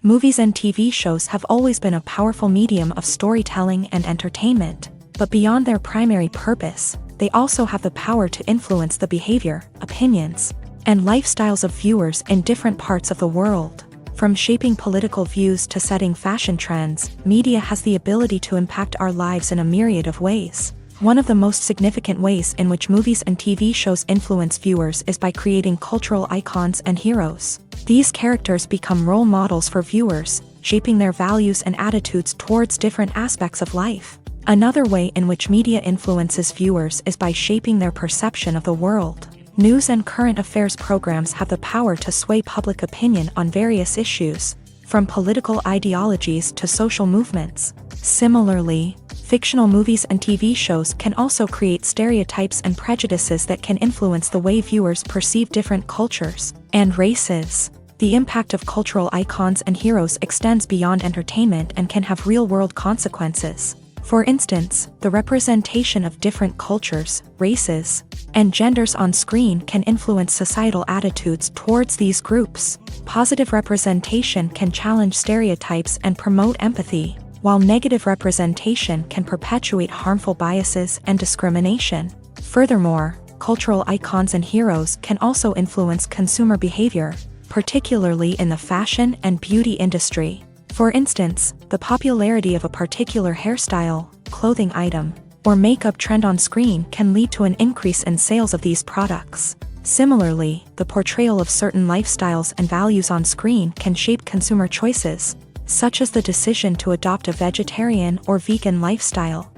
Movies and TV shows have always been a powerful medium of storytelling and entertainment, but beyond their primary purpose, they also have the power to influence the behavior, opinions, and lifestyles of viewers in different parts of the world. From shaping political views to setting fashion trends, media has the ability to impact our lives in a myriad of ways. One of the most significant ways in which movies and TV shows influence viewers is by creating cultural icons and heroes. These characters become role models for viewers, shaping their values and attitudes towards different aspects of life. Another way in which media influences viewers is by shaping their perception of the world. News and current affairs programs have the power to sway public opinion on various issues, from political ideologies to social movements. Similarly, fictional movies and TV shows can also create stereotypes and prejudices that can influence the way viewers perceive different cultures and races. The impact of cultural icons and heroes extends beyond entertainment and can have real-world consequences. For instance, the representation of different cultures, races, and genders on screen can influence societal attitudes towards these groups. Positive representation can challenge stereotypes and promote empathy, while negative representation can perpetuate harmful biases and discrimination. Furthermore, cultural icons and heroes can also influence consumer behavior, particularly in the fashion and beauty industry. For instance, the popularity of a particular hairstyle, clothing item, or makeup trend on screen can lead to an increase in sales of these products. Similarly, the portrayal of certain lifestyles and values on screen can shape consumer choices, such as the decision to adopt a vegetarian or vegan lifestyle.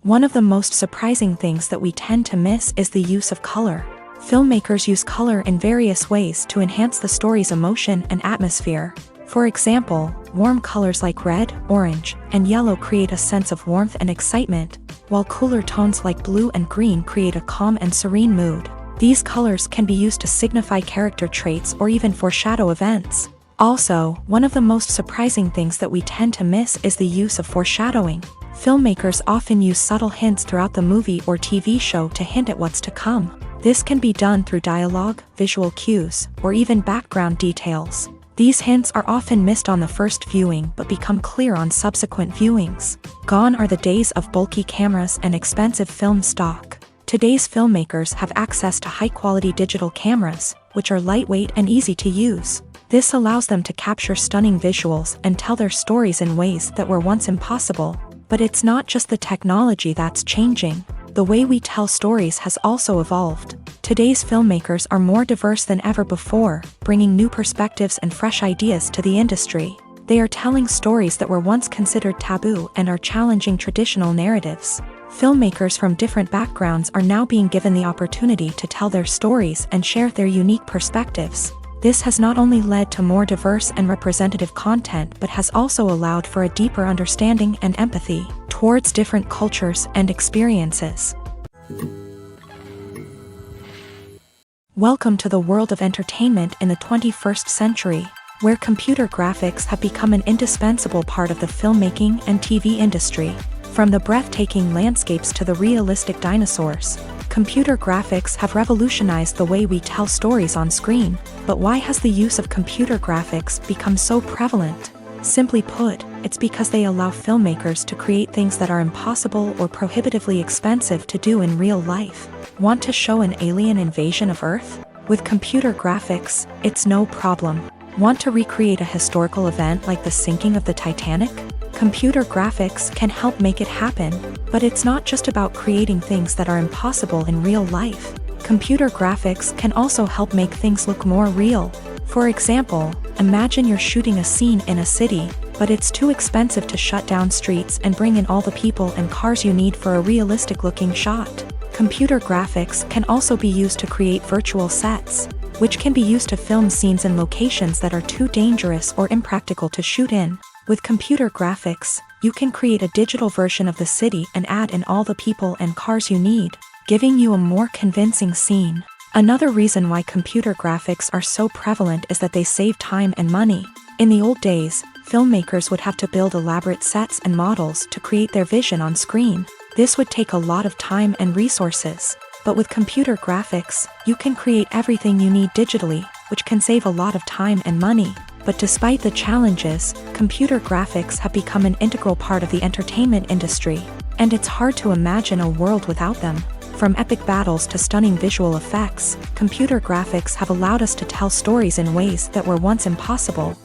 One of the most surprising things that we tend to miss is the use of color. Filmmakers use color in various ways to enhance the story's emotion and atmosphere. For example, warm colors like red, orange, and yellow create a sense of warmth and excitement, while cooler tones like blue and green create a calm and serene mood. These colors can be used to signify character traits or even foreshadow events. Also, one of the most surprising things that we tend to miss is the use of foreshadowing. Filmmakers often use subtle hints throughout the movie or TV show to hint at what's to come. This can be done through dialogue, visual cues, or even background details. These hints are often missed on the first viewing but become clear on subsequent viewings. Gone are the days of bulky cameras and expensive film stock. Today's filmmakers have access to high-quality digital cameras, which are lightweight and easy to use. This allows them to capture stunning visuals and tell their stories in ways that were once impossible. But it's not just the technology that's changing. The way we tell stories has also evolved. Today's filmmakers are more diverse than ever before, bringing new perspectives and fresh ideas to the industry. They are telling stories that were once considered taboo and are challenging traditional narratives. Filmmakers from different backgrounds are now being given the opportunity to tell their stories and share their unique perspectives. This has not only led to more diverse and representative content but has also allowed for a deeper understanding and empathy towards different cultures and experiences. Welcome to the world of entertainment in the 21st century, where computer graphics have become an indispensable part of the filmmaking and TV industry. From the breathtaking landscapes to the realistic dinosaurs, computer graphics have revolutionized the way we tell stories on screen. But why has the use of computer graphics become so prevalent? Simply put, it's because they allow filmmakers to create things that are impossible or prohibitively expensive to do in real life. Want to show an alien invasion of Earth? With computer graphics, it's no problem. Want to recreate a historical event like the sinking of the Titanic? Computer graphics can help make it happen, but it's not just about creating things that are impossible in real life. Computer graphics can also help make things look more real. For example, imagine you're shooting a scene in a city, but it's too expensive to shut down streets and bring in all the people and cars you need for a realistic-looking shot. Computer graphics can also be used to create virtual sets, which can be used to film scenes in locations that are too dangerous or impractical to shoot in. With computer graphics, you can create a digital version of the city and add in all the people and cars you need, giving you a more convincing scene. Another reason why computer graphics are so prevalent is that they save time and money. In the old days, filmmakers would have to build elaborate sets and models to create their vision on screen. This would take a lot of time and resources. But with computer graphics, you can create everything you need digitally, which can save a lot of time and money. But despite the challenges, computer graphics have become an integral part of the entertainment industry, and it's hard to imagine a world without them. From epic battles to stunning visual effects, computer graphics have allowed us to tell stories in ways that were once impossible.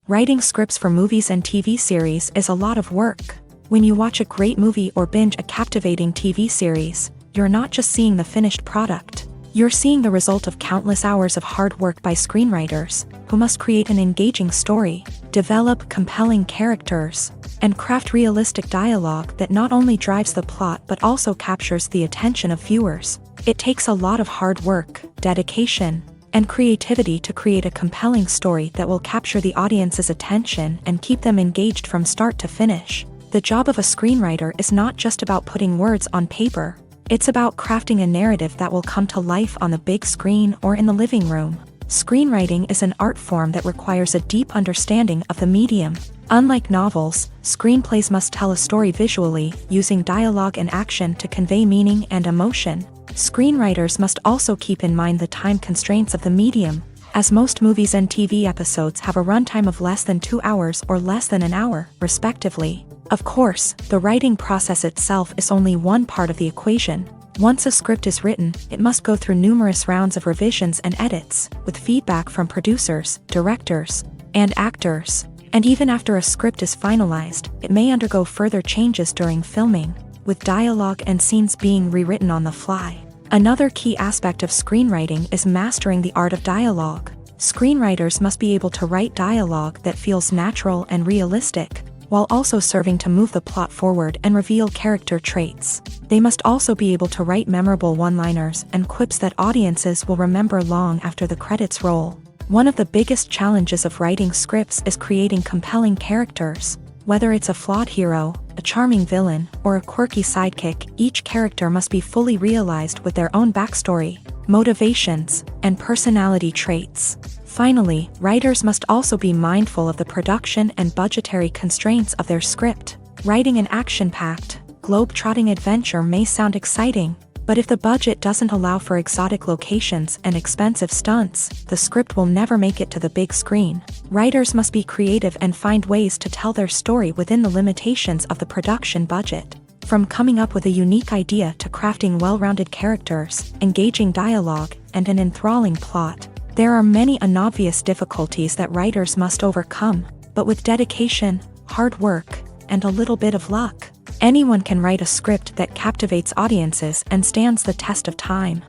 Writing scripts for movies and TV series is a lot of work. When you watch a great movie or binge a captivating TV series, you're not just seeing the finished product. You're seeing the result of countless hours of hard work by screenwriters, who must create an engaging story, develop compelling characters, and craft realistic dialogue that not only drives the plot but also captures the attention of viewers. It takes a lot of hard work, dedication, and creativity to create a compelling story that will capture the audience's attention and keep them engaged from start to finish. The job of a screenwriter is not just about putting words on paper. It's about crafting a narrative that will come to life on the big screen or in the living room. Screenwriting is an art form that requires a deep understanding of the medium. Unlike novels, screenplays must tell a story visually, using dialogue and action to convey meaning and emotion. Screenwriters must also keep in mind the time constraints of the medium, as most movies and TV episodes have a runtime of less than 2 hours or less than an hour, respectively. Of course, the writing process itself is only one part of the equation. Once a script is written, it must go through numerous rounds of revisions and edits, with feedback from producers, directors, and actors. And even after a script is finalized, it may undergo further changes during filming, with dialogue and scenes being rewritten on the fly. Another key aspect of screenwriting is mastering the art of dialogue. Screenwriters must be able to write dialogue that feels natural and realistic, while also serving to move the plot forward and reveal character traits. They must also be able to write memorable one-liners and quips that audiences will remember long after the credits roll. One of the biggest challenges of writing scripts is creating compelling characters. Whether it's a flawed hero, a charming villain, or a quirky sidekick, each character must be fully realized with their own backstory, motivations, and personality traits. Finally, writers must also be mindful of the production and budgetary constraints of their script. Writing an action-packed, globe-trotting adventure may sound exciting, but if the budget doesn't allow for exotic locations and expensive stunts, the script will never make it to the big screen. Writers must be creative and find ways to tell their story within the limitations of the production budget. From coming up with a unique idea to crafting well-rounded characters, engaging dialogue, and an enthralling plot, there are many unobvious difficulties that writers must overcome, but with dedication, hard work, and a little bit of luck, anyone can write a script that captivates audiences and stands the test of time.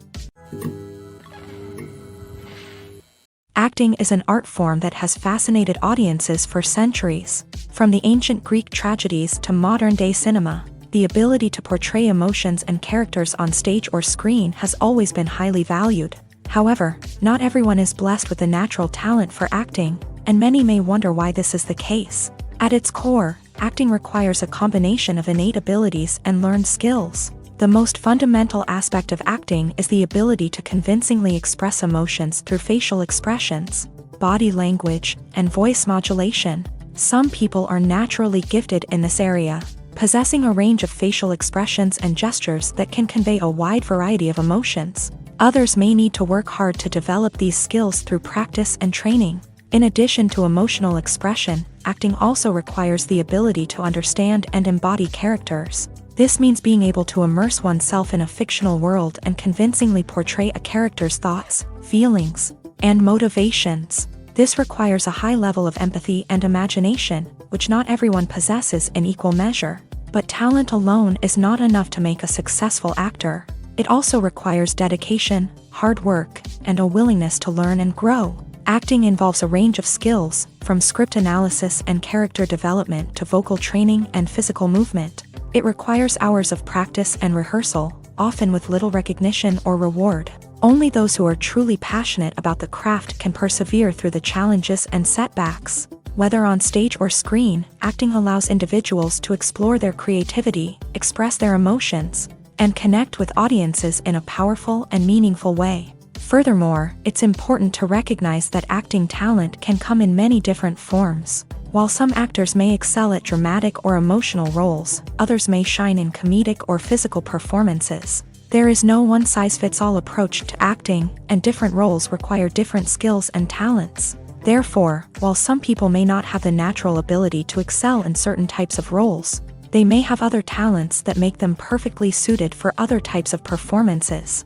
Acting is an art form that has fascinated audiences for centuries. From the ancient Greek tragedies to modern-day cinema, the ability to portray emotions and characters on stage or screen has always been highly valued. However, not everyone is blessed with the natural talent for acting, and many may wonder why this is the case. At its core, acting requires a combination of innate abilities and learned skills. The most fundamental aspect of acting is the ability to convincingly express emotions through facial expressions, body language, and voice modulation. Some people are naturally gifted in this area, possessing a range of facial expressions and gestures that can convey a wide variety of emotions. Others may need to work hard to develop these skills through practice and training. In addition to emotional expression, acting also requires the ability to understand and embody characters. This means being able to immerse oneself in a fictional world and convincingly portray a character's thoughts, feelings, and motivations. This requires a high level of empathy and imagination, which not everyone possesses in equal measure. But talent alone is not enough to make a successful actor. It also requires dedication, hard work, and a willingness to learn and grow. Acting involves a range of skills, from script analysis and character development to vocal training and physical movement. It requires hours of practice and rehearsal, often with little recognition or reward. Only those who are truly passionate about the craft can persevere through the challenges and setbacks. Whether on stage or screen, acting allows individuals to explore their creativity, express their emotions, and connect with audiences in a powerful and meaningful way. Furthermore, it's important to recognize that acting talent can come in many different forms. While some actors may excel at dramatic or emotional roles, others may shine in comedic or physical performances. There is no one-size-fits-all approach to acting, and different roles require different skills and talents. Therefore, while some people may not have the natural ability to excel in certain types of roles, they may have other talents that make them perfectly suited for other types of performances.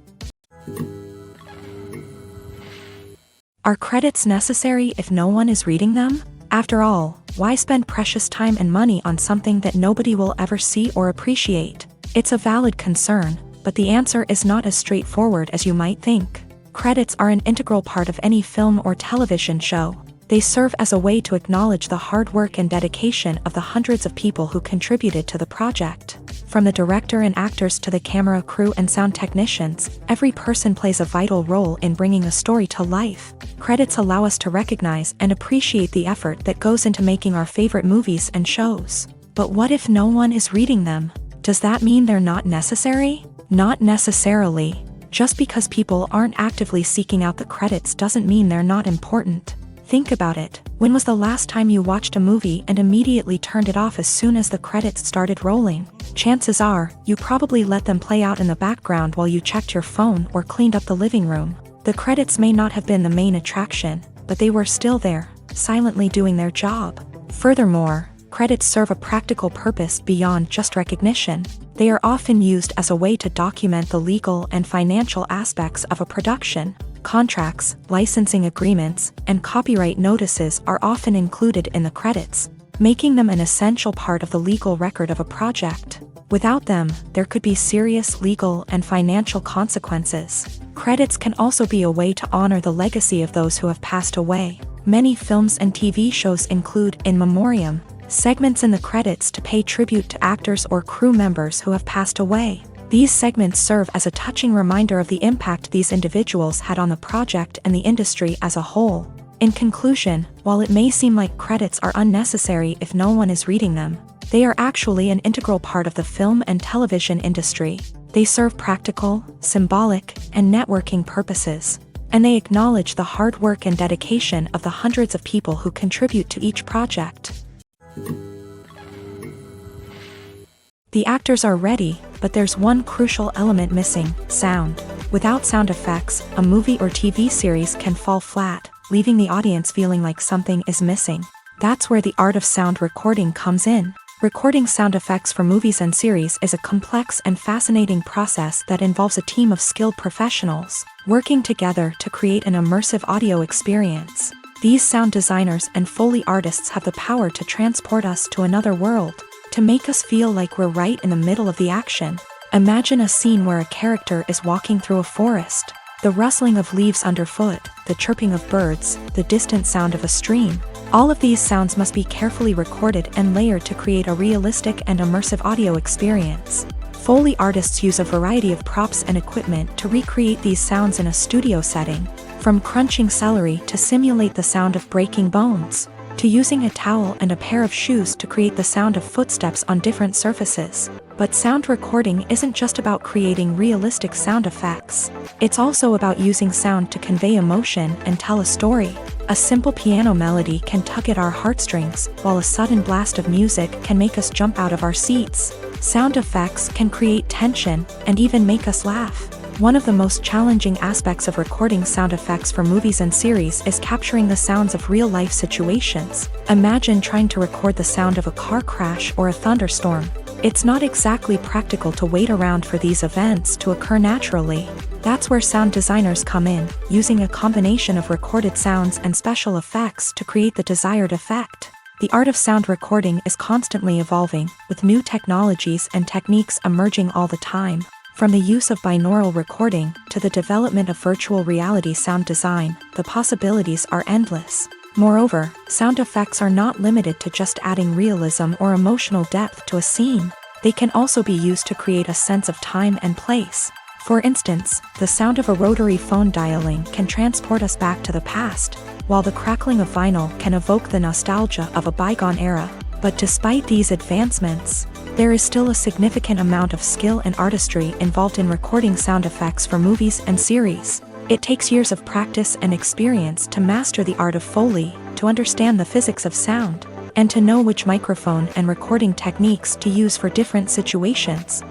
Are credits necessary if no one is reading them? After all, why spend precious time and money on something that nobody will ever see or appreciate? It's a valid concern, but the answer is not as straightforward as you might think. Credits are an integral part of any film or television show. They serve as a way to acknowledge the hard work and dedication of the hundreds of people who contributed to the project. From the director and actors to the camera crew and sound technicians, every person plays a vital role in bringing a story to life. Credits allow us to recognize and appreciate the effort that goes into making our favorite movies and shows. But what if no one is reading them? Does that mean they're not necessary? Not necessarily. Just because people aren't actively seeking out the credits doesn't mean they're not important. Think about it. When was the last time you watched a movie and immediately turned it off as soon as the credits started rolling? Chances are, you probably let them play out in the background while you checked your phone or cleaned up the living room. The credits may not have been the main attraction, but they were still there, silently doing their job. Furthermore, credits serve a practical purpose beyond just recognition. They are often used as a way to document the legal and financial aspects of a production. Contracts, licensing agreements, and copyright notices are often included in the credits, making them an essential part of the legal record of a project. Without them, there could be serious legal and financial consequences. Credits can also be a way to honor the legacy of those who have passed away. Many films and TV shows include in memoriam segments in the credits to pay tribute to actors or crew members who have passed away. These segments serve as a touching reminder of the impact these individuals had on the project and the industry as a whole. In conclusion, while it may seem like credits are unnecessary if no one is reading them, they are actually an integral part of the film and television industry. They serve practical, symbolic, and networking purposes, and they acknowledge the hard work and dedication of the hundreds of people who contribute to each project. The actors are ready, but there's one crucial element missing: sound. Without sound effects, a movie or TV series can fall flat, leaving the audience feeling like something is missing. That's where the art of sound recording comes in. Recording sound effects for movies and series is a complex and fascinating process that involves a team of skilled professionals working together to create an immersive audio experience. These sound designers and Foley artists have the power to transport us to another world, to make us feel like we're right in the middle of the action. Imagine a scene where a character is walking through a forest. The rustling of leaves underfoot, the chirping of birds, the distant sound of a stream. All of these sounds must be carefully recorded and layered to create a realistic and immersive audio experience. Foley artists use a variety of props and equipment to recreate these sounds in a studio setting, from crunching celery to simulate the sound of breaking bones, to using a towel and a pair of shoes to create the sound of footsteps on different surfaces. But sound recording isn't just about creating realistic sound effects. It's also about using sound to convey emotion and tell a story. A simple piano melody can tug at our heartstrings, while a sudden blast of music can make us jump out of our seats. Sound effects can create tension and even make us laugh. One of the most challenging aspects of recording sound effects for movies and series is capturing the sounds of real-life situations. Imagine trying to record the sound of a car crash or a thunderstorm. It's not exactly practical to wait around for these events to occur naturally. That's where sound designers come in, using a combination of recorded sounds and special effects to create the desired effect. The art of sound recording is constantly evolving, with new technologies and techniques emerging all the time. From the use of binaural recording to the development of virtual reality sound design, the possibilities are endless. Moreover, sound effects are not limited to just adding realism or emotional depth to a scene. They can also be used to create a sense of time and place. For instance, the sound of a rotary phone dialing can transport us back to the past, while the crackling of vinyl can evoke the nostalgia of a bygone era. But despite these advancements, there is still a significant amount of skill and artistry involved in recording sound effects for movies and series. It takes years of practice and experience to master the art of Foley, to understand the physics of sound, and to know which microphone and recording techniques to use for different situations.